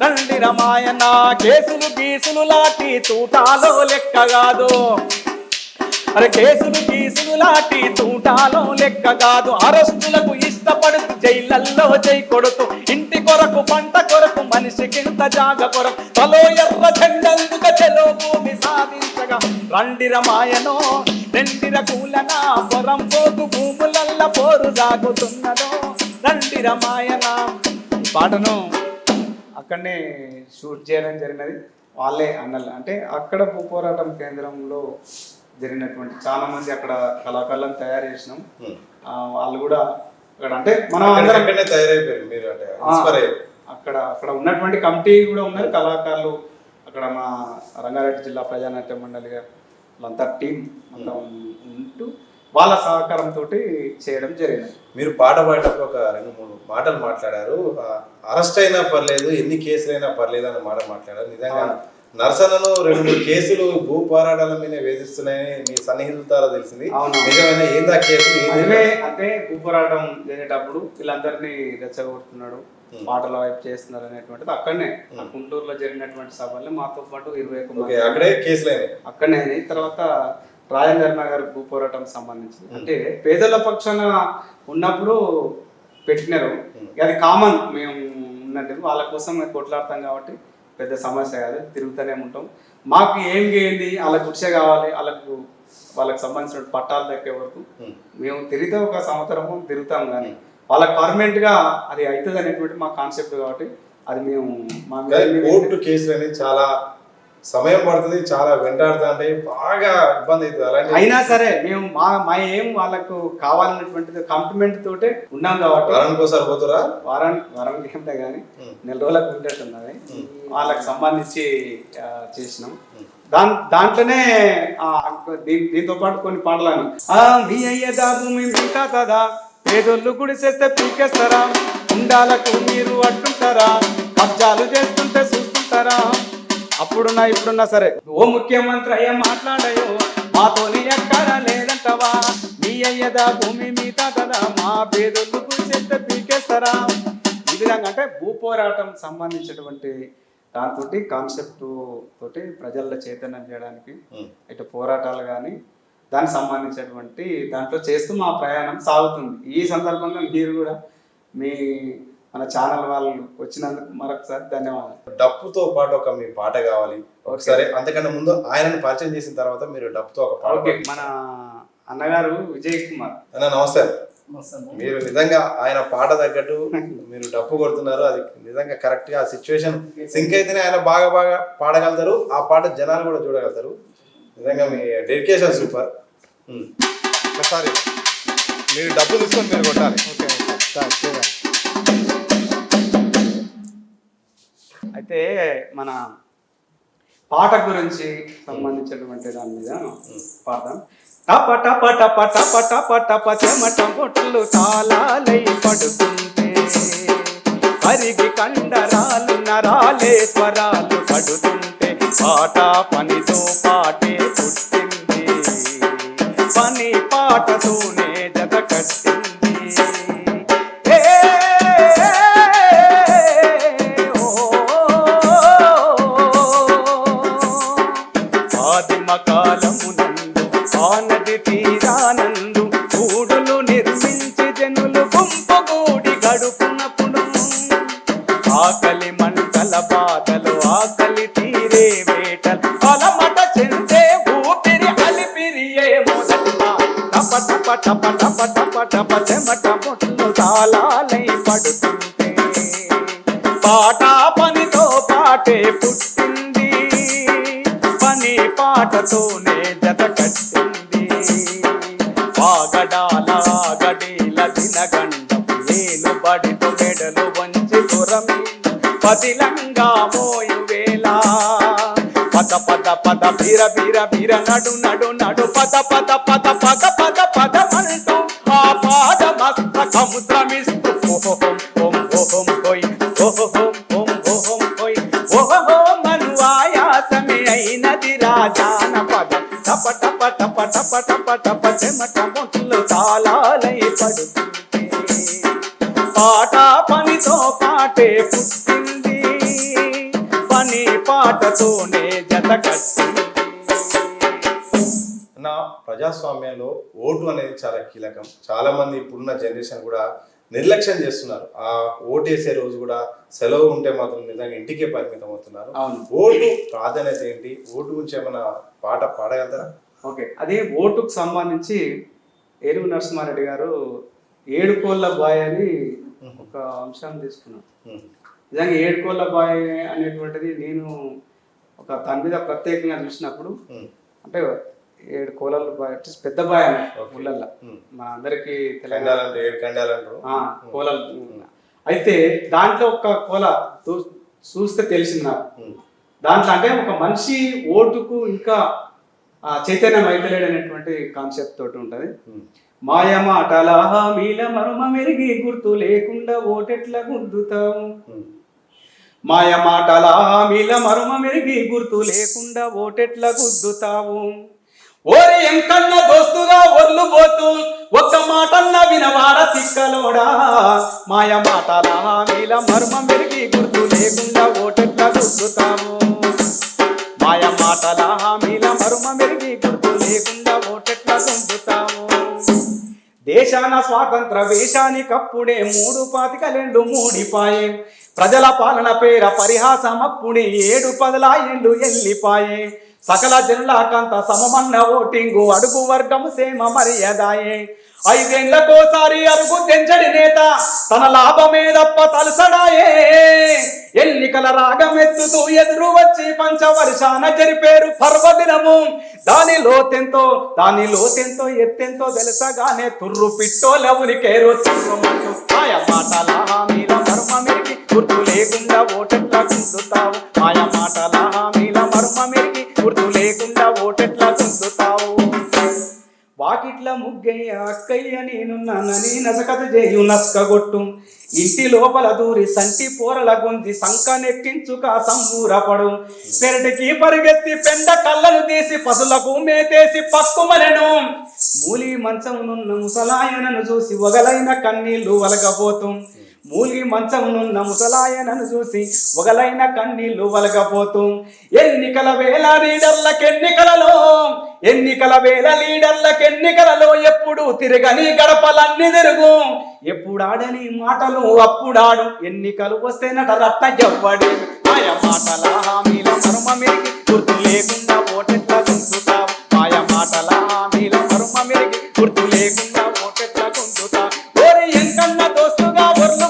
రండిర మాయన కేసులు గీసులు లాటి తూటాలో లెక్క కాదు, అరే కేసులు గీసులు లాటి తూటాలో లెక్క కాదు, అరెస్టులకు ఇష్టపడుతూ జైళ్ళల్లో జై కొడుతూ ఇంటి కొరకు పంట కొరకు మనిషికింత జాగ కొరకు తలో ఎర్ర జెండందుక చెలో భూమి సాధించగా, రండిర మాయనో లెండిర కూలన పొరంపోకు భూములల్ల పోరు సాగుతున్నదో, రండిర మాయన. ఈ పాటను అక్కడనే షూట్ చేయడం జరిగినది. వాళ్ళే అన్నలు అంటే అక్కడ భూ పోరాటం కేంద్రంలో జరిగినటువంటి చాలా మంది అక్కడ కళాకారులను తయారు చేసినాం. వాళ్ళు కూడా అక్కడ అంటే మనం తయారైపోయారు మీరు అంటే అక్కడ అక్కడ ఉన్నటువంటి కమిటీ కూడా ఉన్నారు, కళాకారులు అక్కడ మా రంగారెడ్డి జిల్లా ప్రజానాట్య మండలిగా వాళ్ళంతా టీం అంతా ఉంటూ వాళ్ళ సహకారంతో చేయడం జరిగింది. మీరు పాట పాడేటప్పుడు ఒక 2-3 మాటలు మాట్లాడారు. అరెస్ట్ అయినా పర్లేదు, ఎన్ని కేసులైనా పర్లేదు అన్న మాట మాట్లాడారు. నిజంగా నరసనను 2-3 కేసులు భూ పోరాటాల మీద వేధిస్తున్నాయని మీ సన్నిహితుల ద్వారా తెలిసింది. నిజమైన ఏందా కేసులు? అంటే భూ పోరాటం జరిగేటప్పుడు వీళ్ళందరినీ రెచ్చగొడుతున్నాడు, పాటల వైపు చేస్తున్నారు అనేటువంటిది అక్కడనే ఆ గుంటూరులో జరిగినటువంటి సభల్లో మాతో పాటు 21 మంది అక్కడే కేసులైనాయి. అక్కడనే అయినాయి. తర్వాత రాజేంద్ర నగర్ భూ పోరాటం సంబంధించి అంటే పేదల పక్షాన ఉన్నప్పుడు పెట్టినారు. అది కామన్, మేము ఉన్నట్టు వాళ్ళ కోసం మేము కొట్లాడతాం కాబట్టి పెద్ద సమస్య కాదు, తిరుగుతూనే ఉంటాం. మాకు ఏం చేయండి, వాళ్ళకి గుడిసె కావాలి, వాళ్ళకి సంబంధించిన పట్టాలు దక్కే వరకు మేము తిరిగితే ఒక సంవత్సరము తిరుగుతాం, కానీ వాళ్ళకి పర్మనెంట్గా అది అవుతుంది అనేటువంటి మా కాన్సెప్ట్ కాబట్టి అది మేము మా కోర్టు కేసులు అనేది చాలా సమయం పడుతుంది, చాలా వెంటాడుతుంది, అంటే బాగా ఇబ్బంది అవుతుంది. అలాంటి అయినా సరే మేము మా ఏం వాళ్ళకు కావాలన్నటువంటిది కమిట్మెంట్ తోటే ఉన్నాం కాబట్టి వారానికి ఒకసారి పోతురా, వారానికి ఏమిటా కానీ నెల రోజులకు ఉండేట్టున్నది వాళ్ళకి సంబంధించి చేసినాం. దాంట్లోనే దీంతో పాటు కొన్ని పాటలను మీ అయ్యదా భూమి మీ తాతదా, పేదోళ్ళు గుడిసేస్తే పీకేస్తారా, ఉండాలకు మీరు అడ్డుంటారా, కబ్జాలు చేస్తుంటే చూస్తుంటారా, అప్పుడున్నా ఇప్పుడున్నా సరే ఓ ముఖ్యమంత్రి అయ్యా మాట్లాడాయో, మాతోని ఎక్కడ లేదంటవా, మీ అయ్యదా భూమి మీ తాతదా, మా పేదోళ్ళు గుడిసేస్తే పీకేస్తారా. ఈ విధంగా అంటే భూ పోరాటం సంబంధించినటువంటి దాంతో కాన్సెప్ట్ తోటి ప్రజల్లో చైతన్యం చేయడానికి ఇటు పోరాటాలు కానీ దానికి సంబంధించినటువంటి దాంట్లో చేస్తూ మా ప్రయాణం సాగుతుంది. ఈ సందర్భంగా మీరు కూడా మన ఛానల్ వాళ్ళు వచ్చినందుకు మరొకసారి ధన్యవాదాలు. డప్పుతో పాటు ఒక మీ పాట కావాలి ఒకసారి, అంతకంటే ముందు ఆయనను పరిచయం చేసిన తర్వాత మీరు డప్పుతో ఒక పాట. ఓకే, మన అన్నగారు విజయ్ కుమార్ అన్న నమస్తే. మీరు నిజంగా ఆయన పాట తగ్గట్టు మీరు డప్పు కొడుతున్నారు, అది నిజంగా కరెక్ట్ గా ఆ సిచ్యువేషన్ సింక్ అయితేనే ఆయన బాగా పాడగలుగుతారు, ఆ పాట జనాలు కూడా చూడగలుగుతారు. నిజంగా మీ డెడికేషన్ సూపర్. ఒకసారి మీరు డబ్బు తీసుకొని మీరు కొట్టాలి. అయితే మన పాట గురించి సంబంధించినటువంటి దాని మీద పాడదాం. టప టప టప టప టప టప చెమట బొట్లు తాళాలై పడుతుంటే, అరిగి కండరాలు నరాలే స్వరాలు పడుతుంటే, పాట పనితో పాటే పుట్టింది, పని పాటతోనే జత కట్టింది. కాలమునందు ఆనది తీరానందు గూడులు నిర్మించి జనులు గుంపు గూడి గడుపునప్పుడు, ఆకలి మంటల బాధలు ఆకలి తీరే వేటలు అలమట చెందే ఊపిరి అలిపిరియే మొదట, టప టప టప టప టప టప చెమట బొట్లు తాళాలై పడుతుంటే, పాట పనితో పాటే పుట్టింది, పని పాటతోనే జత కట్టింది. వాగడాల గడీల దినగండపు నేను బడితో మెడలు వంచి దూరమి పదిలంగా మోయు వేళ, పద పద పద బీర బీర బీర నడు నడు నడు పద పద పద పద పద పద అంటూ ఆ పాద మస్తకము శ్రమిస్తూ ఓహోం ఓం ఓహోం హోయ్ ఓహోం ఓం ఓహోం హోయ్ ఓహో మను ఆయాసమే అయినది రాజాన పదం. టప టప టప టప టప టప చెమట బొట్లు తాళాలై పడుతుంటే, పాట పనితో పాటే పుట్టింది, పని పాటతోనే జత కట్టింది. నా ప్రజాస్వామ్యంలో ఓటు అనేది చాలా కీలకం. చాలా మంది ఇప్పుడున్న జనరేషన్ కూడా నిర్లక్ష్యం చేస్తున్నారు. ఆ ఓటు వేసే రోజు కూడా సెలవు ఉంటే మాత్రం నిజంగా ఇంటికే పరిమితం అవుతున్నారు. ఓటు ప్రాధాన్యత ఏంటి, ఓటు గురించి ఏమైనా పాట పాడగలుగుతారా? ఓకే, అది ఓటుకు సంబంధించి ఏనుగు నరసింహారెడ్డి గారు 7 కోళ్ళ బాయ్ అని ఒక అంశాన్ని తీసుకున్నాను. నిజంగా 7 కోళ్ళ బాయ్ అనేటువంటిది నేను ఒక దాని మీద ప్రత్యేకంగా చూసినప్పుడు, అంటే 7 కోళ్ళ బాయ్ పెద్ద బాయ్ అని ఊళ్ళల్లో మన అందరికి కోలలు. అయితే దాంట్లో ఒక కోల చూస్తే తెలిసింది నాకు. దాంట్లో అంటే ఒక మనిషి ఓటుకు ఇంకా చైతన్యం అయితలేడు అనేటువంటి కాన్సెప్ట్ తోటి ఉంటది. మాయమాటల హామీల మరుమ మెరిగి గుర్తు లేకుండా ఓటెట్లా గుద్దుతాము, మాయమాటల హామీల మరుమ మెరిగి గుర్తు లేకుండా ఓటెట్లా గుద్దుతావు, ఓరి ఎంకన్న దోస్తుగా ఒర్లు పోతూ ఒక్క మాటన్న వినవాడ తిక్కలోడా మాయ మాటల హామీల మర్మం మెరిగి గుర్తు లేకుండా ఓటెట్లా గుర్తుతావు మాయ మాటల హామీల మర్మం మెరిగి గుర్తు లేకుండా ఓటెట్లా గుర్తుతావు దేశాన స్వాతంత్ర వేషానికప్పుడే 3 పాతికలెండు మూడిపాయే ప్రజల పాలన పేర పరిహాసమప్పుడే 7 ఏళ్ళు ఎల్లిపాయే సకల జనులకంత సమమన్న ఓటింగు అడుగు వర్గము సేమ మర్యాదాయే 5 ఏళ్లకోసారి అరుగు తెంచడి నేత తన లాభమే తప్ప తలసడాయే ఎన్నికల రాగమెత్తుతూ ఎదురు వచ్చి పంచవర్షాన జరిపేరు పర్వదినము దానిలో తెంతో ఎత్తెంతో తెలుసగానే తుర్రు పిట్టోలవునికేరు తుర్రుమంటూ మాయ మాటల హామీల మర్మమెరిగి గుర్తు లేకుండా ఓటెట్లా గుంతుతావు మాయ మాటల హామీల మర్మమెరిగి గుర్తు లేకుండా ఓటెట్లా గుంతుతావు వాకిట్ల ముగ్గయ్య అక్కయ్య నేనున్నానని నసకత చేయు నస్కగొట్టు ఇంటి లోపల దూరి సంటి పోరల గొంతి సంకనెక్కించుక సంబూరపడు పెరటికి పరిగెత్తి పెండ కళ్ళను తీసి పసులకు మేతేసి పక్కుమనెను మూలి మంచమునున్న ముసలాయనను చూసి వగలైన కన్నీళ్లు వలగపోతూ మూలి మంచమునున్న ముసలాయనను చూసి వగలైన కన్నీళ్లు వలగపోతూ ఎన్నికల వేళ లీడర్లకెన్నికలలో ఎప్పుడు తిరగని గడపలన్నీ తిరుగు ఎప్పుడు ఆడని మాటలు అప్పుడాడు ఎన్నికలు వస్తే నట రత్న ఎవ్వడే మాయ మాటల హామీల మర్మమెరిగి గుర్తు లేకుండా ఓటెట్లా గుంతుతావు మాయ మాటల హామీల మర్మమెరిగి గుర్తు లేకుండా ఓటెట్లా గుంతుతావు ఓరి ఎంకన్న దోస్తుగా ఒర్లు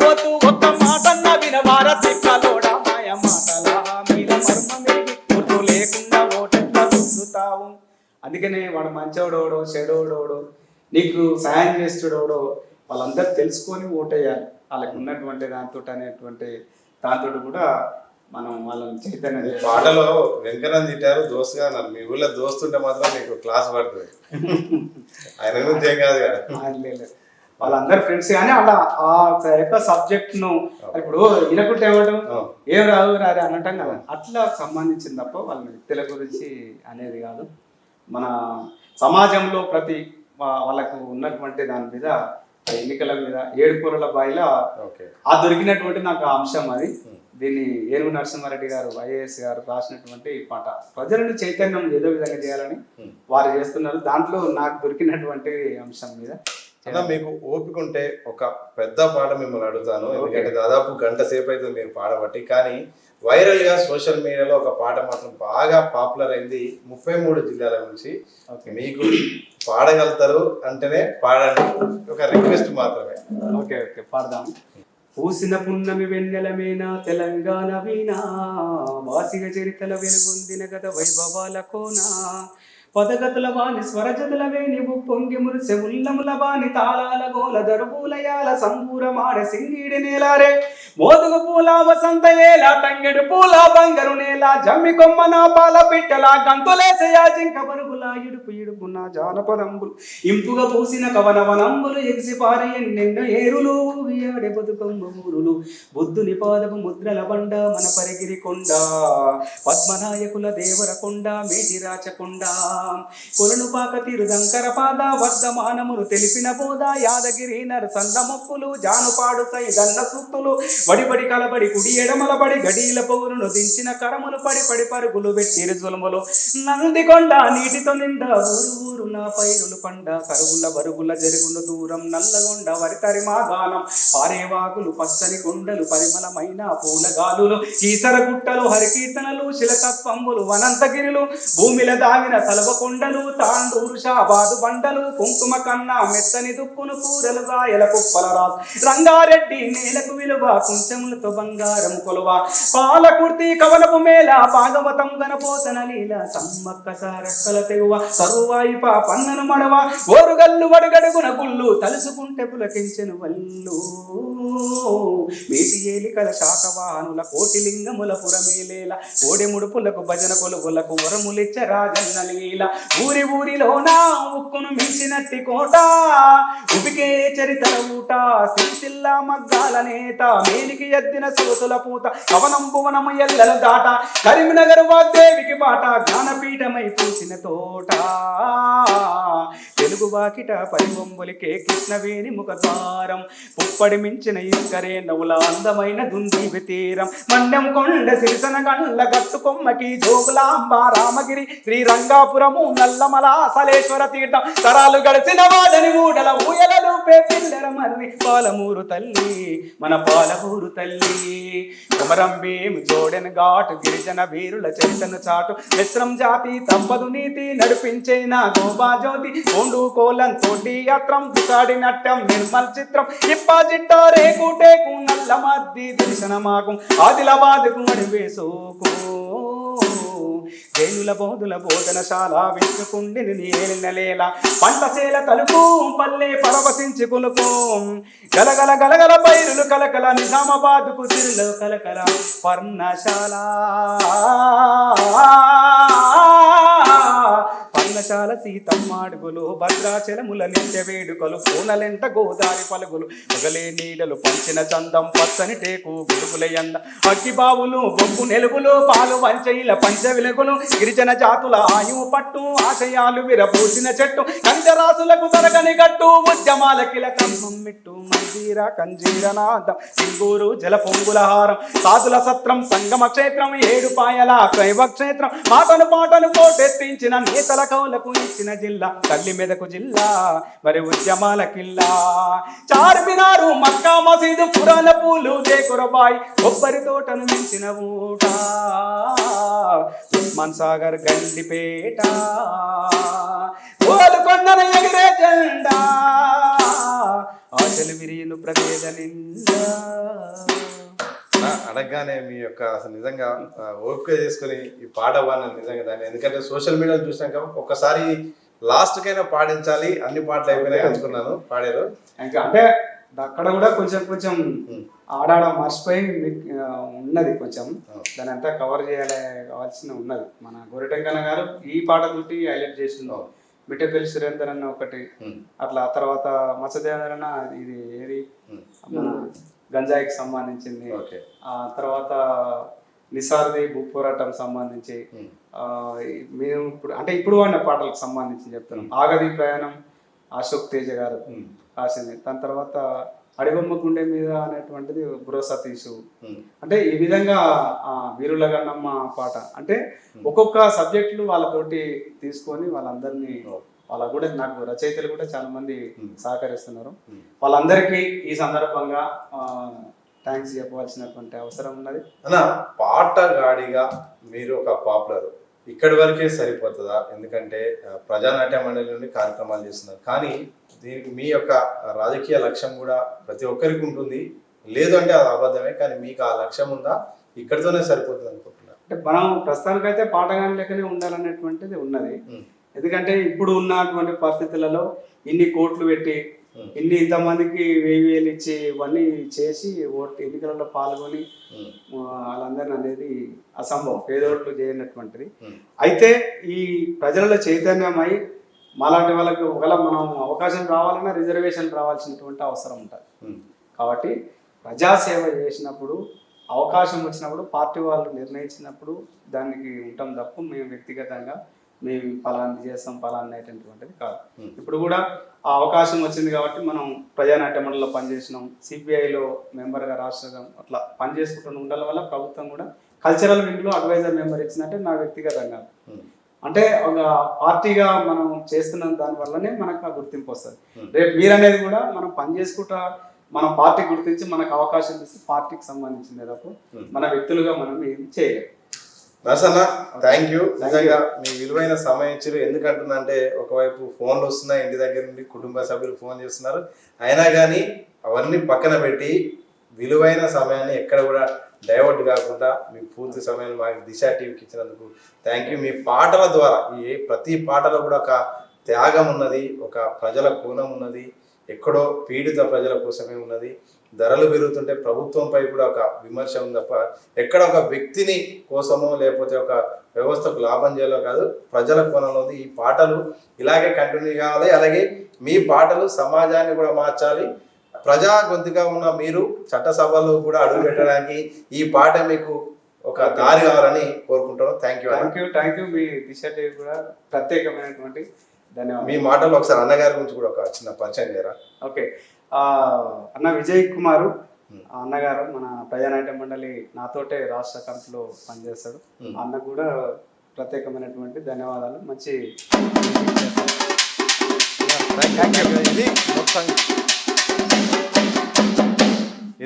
పోతూ ఒక్క మాటన్న వినవార తిక్కలోడా మాయ మాటల హామీల మర్మమెరిగి గుర్తు లేకుండా ఓటెట్లా గుంతుతావు అందుకనే వాడు మంచోడోడో చెడోడోడో నీకు సాయం చేస్తుడోడో వాళ్ళందరూ తెలుసుకొని ఓటేయాలి వాళ్ళకి ఉన్నటువంటి దాంతో కూడా మనం వాళ్ళని చైతన్య పాటలో వెంకన్న తిట్టారు దోస్తుగా అన్నారు మీ ఊళ్ళో దోస్తుంటే మాత్రం మీకు క్లాస్ పడుతుంది ఆయన గురించి ఏం కాదు కదా వాళ్ళందరు ఫ్రెండ్స్ కానీ అలా ఆ యొక్క సబ్జెక్ట్ ను ఇప్పుడు వినకుంటే ఇవ్వడం ఏం రాదు రాదు అనటం కదా అట్లా సంబంధించింది తప్ప వాళ్ళ వ్యక్తుల గురించి అనేది కాదు మన సమాజంలో ప్రతి వాళ్ళకు ఉన్నటువంటి దాని మీద ఎన్నికల మీద 7 కూరల బాయిల ఆ దొరికినటువంటి నాకు అంశం అది దీన్ని ఏనుగు నరసింహారెడ్డి గారు ఐఏఎస్ గారు రాసినటువంటి పాట ప్రజలను చైతన్యం ఏదో విధంగా చేయాలని వారు చేస్తున్నారు దాంట్లో నాకు దొరికినటువంటి అంశం మీద మీకు ఓపిక ఉంటే ఒక పెద్ద పాట మిమ్మల్ని అడుగుతాను ఎందుకంటే దాదాపు గంట సేపు అయితే మీరు పాడబట్టి కానీ వైరల్ గా సోషల్ మీడియాలో ఒక పాట మాత్రం బాగా పాపులర్ అయింది 33 జిల్లాల నుంచి మీకు పాడగలుగుతారు అంటేనే పాడండి ఒక రిక్వెస్ట్ మాత్రమే ఓకే పాడదాం పూసిన పున్నమి వెన్నెలమేనా తెలంగాణ వీణా వాసిగ చరితల వెలుగొందిన గత వైభవాల కోనా పదగతుల వాణి స్వరజతుల వేణివు పొంగి మురిసె ఉల్లముల వాణి తాళాల గోల దరుబూలయాల సంబూరమాడ సింగిడి నేలారే మోదుగు పూల వసంత వేళ తంగెడు పూల బంగారు నేల జమ్మి కొమ్మన పాల పిట్టల గంతులేసయా జింక పరుగుల ఇడుపున జానపదంబులు ఇంపుగా పూసిన కవనవనంబులు ఎగిసి పారి ఎన్నెన్నో ఏరులు ఊగియాడే బతుకమ్మ ఊరులు బుద్ధుని పాదపు ముద్రల బండ మన పరిగిరి కొండ పద్మనాయకుల దేవర కొండ మేటి రాచకొండ కొలను పాక తిరుదంకర పాద వర్ధమానమును తెలిపిన బోధ యాదగిరి నరసంద మొక్కులు జానుపాడు సైదన్న సూక్తులు వడిబడి కలబడి కుడి ఎడమలబడి గడీల పౌరును దించిన కరములు పడి పరుగులు పెట్టిరు జులుములు నందికొండ నీటితో నిండా ఊరు నా పైరులు పండ కరుగుల బరుగుల జరుగుండు దూరం నల్లగొండ వరితరి మాగానం పారేవాకులు పచ్చని కొండలు పరిమళమైన పూలగాలులు కీసర గుట్టలు హరికీర్తనలు శిలతత్వంబులు వనంతగిరులు భూమిల దాగిన సలవకొండలు తాండూరు షాబాదు బండలు కుంకుమ కన్నా మెత్తని దుక్కును కూరలు రాయల కుప్పల రాసు రంగారెడ్డి నేలకు విలువ కుంచెములతో బంగారం కొలువ పాలకుర్తి కవలపు మేళ భాగవతం గణపోతన లీల సమ్మక్క సారక్కల తెగువ సరువాయిప పన్నను మడవ ఓరుగల్లు వడుగడుగున గుళ్ళు తలుసుకుంటే పులకించెను వల్లు వీటి ఏలికల శాతవాహనుల కోటి లింగముల పురమేలేల కోడి ముడుపులకు భజన కొలువులకు వరములిచ్చ రాజన్న లీల ఊరి ఊరిలోన ఉక్కును మించినట్టి కోట ఉబికే చరితల ఊట సిరిసిల్ల మగ్గాల నేత మేలికి ఎద్దిన సోతుల పూత కవనం భువనము ఎల్లలు దాట కరీంనగర్ వాగ్దేవికి బాట జ్ఞానపీఠమై పూసిన తోట తెలుగు వాకిట పరివంబులికే కృష్ణవేణి ముఖద్వారం పుప్పడి మించిన ఇస్కరే నవుల అందమైన దుందీవి తీరం మండ్యం కొండ సిరిసన గండ్ల గట్టు కొమ్మకి జోగులాంబ రామగిరి శ్రీరంగాపురము నల్లమల సలేశ్వర తీర్థం తరాలు గడిచిన వాడని ఊడల ఊయలలు పిల్లర మర్రి పాలమూరు తల్లి మన పాలమూరు తల్లి కుమరం భీం జోడెన్ ఘాటు గిరిజన వీరుల చరితను చాటు మిశ్రం జాతి తప్పదు నీతి నడిపించేన గోబా జ్యోతి కొండు కోలం తోటి యాత్రం దుసాడి నట్టం నిర్మల్ చిత్రం ఇప్ప జిట్ట రేకు టేకు నల్ల మద్ది దర్శనమాకు ఆదిలాబాద్కు అడివేసోకు జైనుల బోధుల బోధనశాల విష్ణుకుండిని నేలినలేల పంటసేల తలుపు పల్లె పరవశించి కొలుపు గలగల గలగల పైరులు కలకల నిజామాబాద్కు సిరులు కలకల పర్ణశాల పర్ణశాల సీతమ్మాడుగులు భద్రాచలముల నిత్య వేడుకలు పూనలెంట గోదారి పలుగులు పగలే నీడలు పంచిన చందం పచ్చని టేకు గుడుగుల ఎండ అగ్గిబావులు బొగ్గు నెలుగులు పాలు వంచైల పంచ వెలుగులు గిరిజన జాతుల ఆయువు పట్టు ఆశయాలు విరబూసిన చెట్టు కంచరాసులకు తరగని గట్టు ఉద్యమాల కిలకం మిట్టు మంజీర కంజీరనాథం సింగూరు జల పొంగులహారం సాధుల సత్రం సంగమ క్షేత్రం ఏడుపాయల శైవ క్షేత్రం మాటను పాటను పోటెత్తించిన నేతల కౌలకు ఇచ్చిన జిల్లా తల్లి మెదకు జిల్లా మరి ఉద్యమాల కిల్లా చార్మినారు మక్కా మసీదు పురాణ పూలు దేకురబాయి కొబ్బరి తోటను మించిన ఊట ఉస్మాన్ సాగర్ గండిపేట గోల్కొండన ఎగిరే జెండా ఆశలు విరియును ప్రవేద నిండా అడగగానే మీ యొక్క అసలు నిజంగా ఓపిక చేసుకుని ఈ పాట పాడిన నిజంగా దాన్ని ఎందుకంటే సోషల్ మీడియాలో చూసాక ఒక్కసారి లాస్ట్కైనా పాడించాలి అన్ని పాటలు అయిపోయినాయి అనుకున్నాను పాడారు ఇంకా అంటే అక్కడ కూడా కొంచెం కొంచెం ఆడాడ మర్చిపోయి ఉన్నది కొంచెం దాని అంతా కవర్ కావాల్సిన ఉన్నది మన గోరెటెంకన్న గారు ఈ పాట తోటి హైలైట్ చేసిండు మిట్టపల్లి సురేందర్ అన్న ఒకటి అట్లా తర్వాత మత్స్యదేవేంద్ర అన్న ఇది ఏది మన గంజాయికి సంబంధించింది ఆ తర్వాత నిసార్ది భూ పోరాటం సంబంధించి మేము ఇప్పుడు వాడిన పాటలకు సంబంధించి చెప్తున్నాం ఆగది ప్రయాణం అశోక్ తేజ గారు రాసింది దాని తర్వాత అడిబొమ్మ గుండె మీద అనేటువంటిది బుర్ర సతీష్ అంటే ఈ విధంగా వీరుల గన్నమ్మ పాట అంటే ఒక్కొక్క సబ్జెక్టులు వాళ్ళతోటి తీసుకొని వాళ్ళందరినీ వాళ్ళ కూడా నాకు రచయితలు కూడా చాలా మంది సహకరిస్తున్నారు వాళ్ళందరికీ ఈ సందర్భంగా థ్యాంక్స్ చెప్పవలసినటువంటి అవసరం ఉన్నది అన్న పాటగాడిగా మీరు ఒక పాపులర్ ఇక్కడి వరకే సరిపోతుందా ఎందుకంటే ప్రజానాట్య మండలి నుండి కార్యక్రమాలు చేస్తున్నారు కానీ దీనికి మీ యొక్క రాజకీయ లక్ష్యం కూడా ప్రతి ఒక్కరికి ఉంటుంది లేదు అంటే అది అబద్ధమే కానీ మీకు ఆ లక్ష్యం ఉందా ఇక్కడితోనే సరిపోతుంది అనుకుంటున్నారు అంటే మనం ప్రస్తుతానికైతే పాటగాని లెక్కనే ఉండాలనేటువంటిది ఉన్నది ఎందుకంటే ఇప్పుడు ఉన్నటువంటి పరిస్థితులలో ఇన్ని కోట్లు పెట్టి ఇంతమందికి 1000 ఇచ్చి ఇవన్నీ చేసి ఓటు ఎన్నికలలో పాల్గొని వాళ్ళందరినీ అనేది అసంభవం పేదోట్లు చేయనటువంటిది అయితే ఈ ప్రజలలో చైతన్యమై మాలాంటి వాళ్ళకి ఒకవేళ మనం అవకాశం రావాలన్నా రిజర్వేషన్ రావాల్సినటువంటి అవసరం ఉంటుంది కాబట్టి ప్రజాసేవ చేసినప్పుడు అవకాశం వచ్చినప్పుడు పార్టీ వాళ్ళు నిర్ణయించినప్పుడు దానికి ఉంటాం తప్ప మేము వ్యక్తిగతంగా మేము పలాన్ని చేస్తాం పలాన్ని అనేటువంటిది కాదు ఇప్పుడు కూడా ఆ అవకాశం వచ్చింది కాబట్టి మనం ప్రజానాట్య మండలిలో పనిచేసినాం సిపిఐలో మెంబర్గా రాష్ట్రంగా అట్లా పనిచేసుకుంటూ ఉండడం వల్ల ప్రభుత్వం కూడా కల్చరల్ వింగ్లో అడ్వైజర్ మెంబర్ ఇచ్చిందంటే నా వ్యక్తిగతంగా అంటే ఒక పార్టీగా మనం చేస్తున్న దాని వల్లనే మనకు ఆ గుర్తింపు వస్తుంది రేపు మీరనేది కూడా మనం పనిచేసుకుంటా మన పార్టీ గుర్తించి మనకు అవకాశం ఇస్తే పార్టీకి సంబంధించింది తప్ప మన వ్యక్తులుగా మనం ఏం చేయలేము నర్సన్న థ్యాంక్ యూ నిజంగా మీ విలువైన సమయం ఇచ్చారు ఎందుకంటుందంటే ఒకవైపు ఫోన్లు వస్తున్నాయి ఇంటి దగ్గర నుండి కుటుంబ సభ్యులు ఫోన్ చేస్తున్నారు అయినా కానీ అవన్నీ పక్కన పెట్టి విలువైన సమయాన్ని ఎక్కడ కూడా డైవర్ట్ కాకుండా మీ పూర్తి సమయాన్ని మాకు దిశ టీవీకి ఇచ్చినందుకు థ్యాంక్ యూ మీ పాటల ద్వారా ప్రతి పాటలో కూడా ఒక త్యాగం ఉన్నది ఒక ప్రజల కోణం ఉన్నది ఎక్కడో పీడిత ప్రజల కోసమే ఉన్నది ధరలు పెరుగుతుంటే ప్రభుత్వంపై కూడా ఒక విమర్శ ఉంది తప్ప ఎక్కడ ఒక వ్యక్తిని కోసమో లేకపోతే ఒక వ్యవస్థకు లాభం చేయాలో కాదు, ప్రజల కోణంలో ఉంది. ఈ పాటలు ఇలాగే కంటిన్యూ కావాలి. అలాగే మీ పాటలు సమాజాన్ని కూడా మార్చాలి. ప్రజా గొంతుగా ఉన్న మీరు చట్టసభలో కూడా అడుగు పెట్టడానికి ఈ పాట మీకు ఒక దారి కావాలని కోరుకుంటాను. Thank you. Me Disha TV కూడా ప్రత్యేకమైనటువంటి ధన్యవాదాలు. మీ మాటల్లో ఒకసారి అన్నగారి గురించి కూడా ఒక చిన్న పరిచయం చేయరా? ఓకే, అన్న విజయ్ కుమారు అన్నగారు మన ప్రజానాట్య మండలి నాతోటే రాష్ట్ర కమిటీలో పనిచేస్తాడు. అన్న కూడా ప్రత్యేకమైనటువంటి ధన్యవాదాలు. మంచి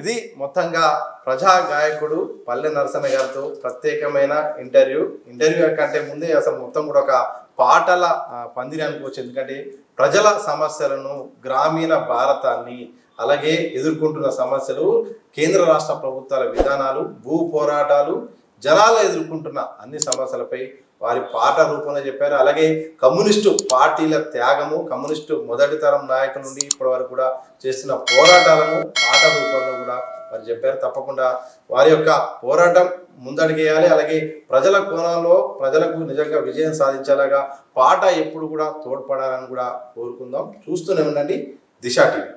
ఇది మొత్తంగా ప్రజా గాయకుడు పల్లె నరసన్న గారితో ప్రత్యేకమైన ఇంటర్వ్యూ కంటే ముందే అసలు మొత్తం కూడా ఒక పాటల పందిరి అనుకోవచ్చు. ఎందుకంటే ప్రజల సమస్యలను, గ్రామీణ భారతాన్ని, అలాగే ఎదుర్కొంటున్న సమస్యలు, కేంద్ర రాష్ట్ర ప్రభుత్వాల విధానాలు, భూ పోరాటాలు, జనాలు ఎదుర్కొంటున్న అన్ని సమస్యలపై వారి పాట రూపంలో చెప్పారు. అలాగే కమ్యూనిస్టు పార్టీల త్యాగము, కమ్యూనిస్టు మొదటి తరం నాయకుల నుండి ఇప్పటి వరకు కూడా చేస్తున్న పోరాటాలను పాట రూపంలో కూడా వారు చెప్పారు. తప్పకుండా వారి యొక్క పోరాటం ముందడిగేయాలి. అలాగే ప్రజల కోణంలో ప్రజలకు నిజంగా విజయం సాధించేలాగా పాట ఎప్పుడు కూడా తోడ్పడాలని కూడా కోరుకుందాం. చూస్తూనే ఉండండి దిశ టీవీ.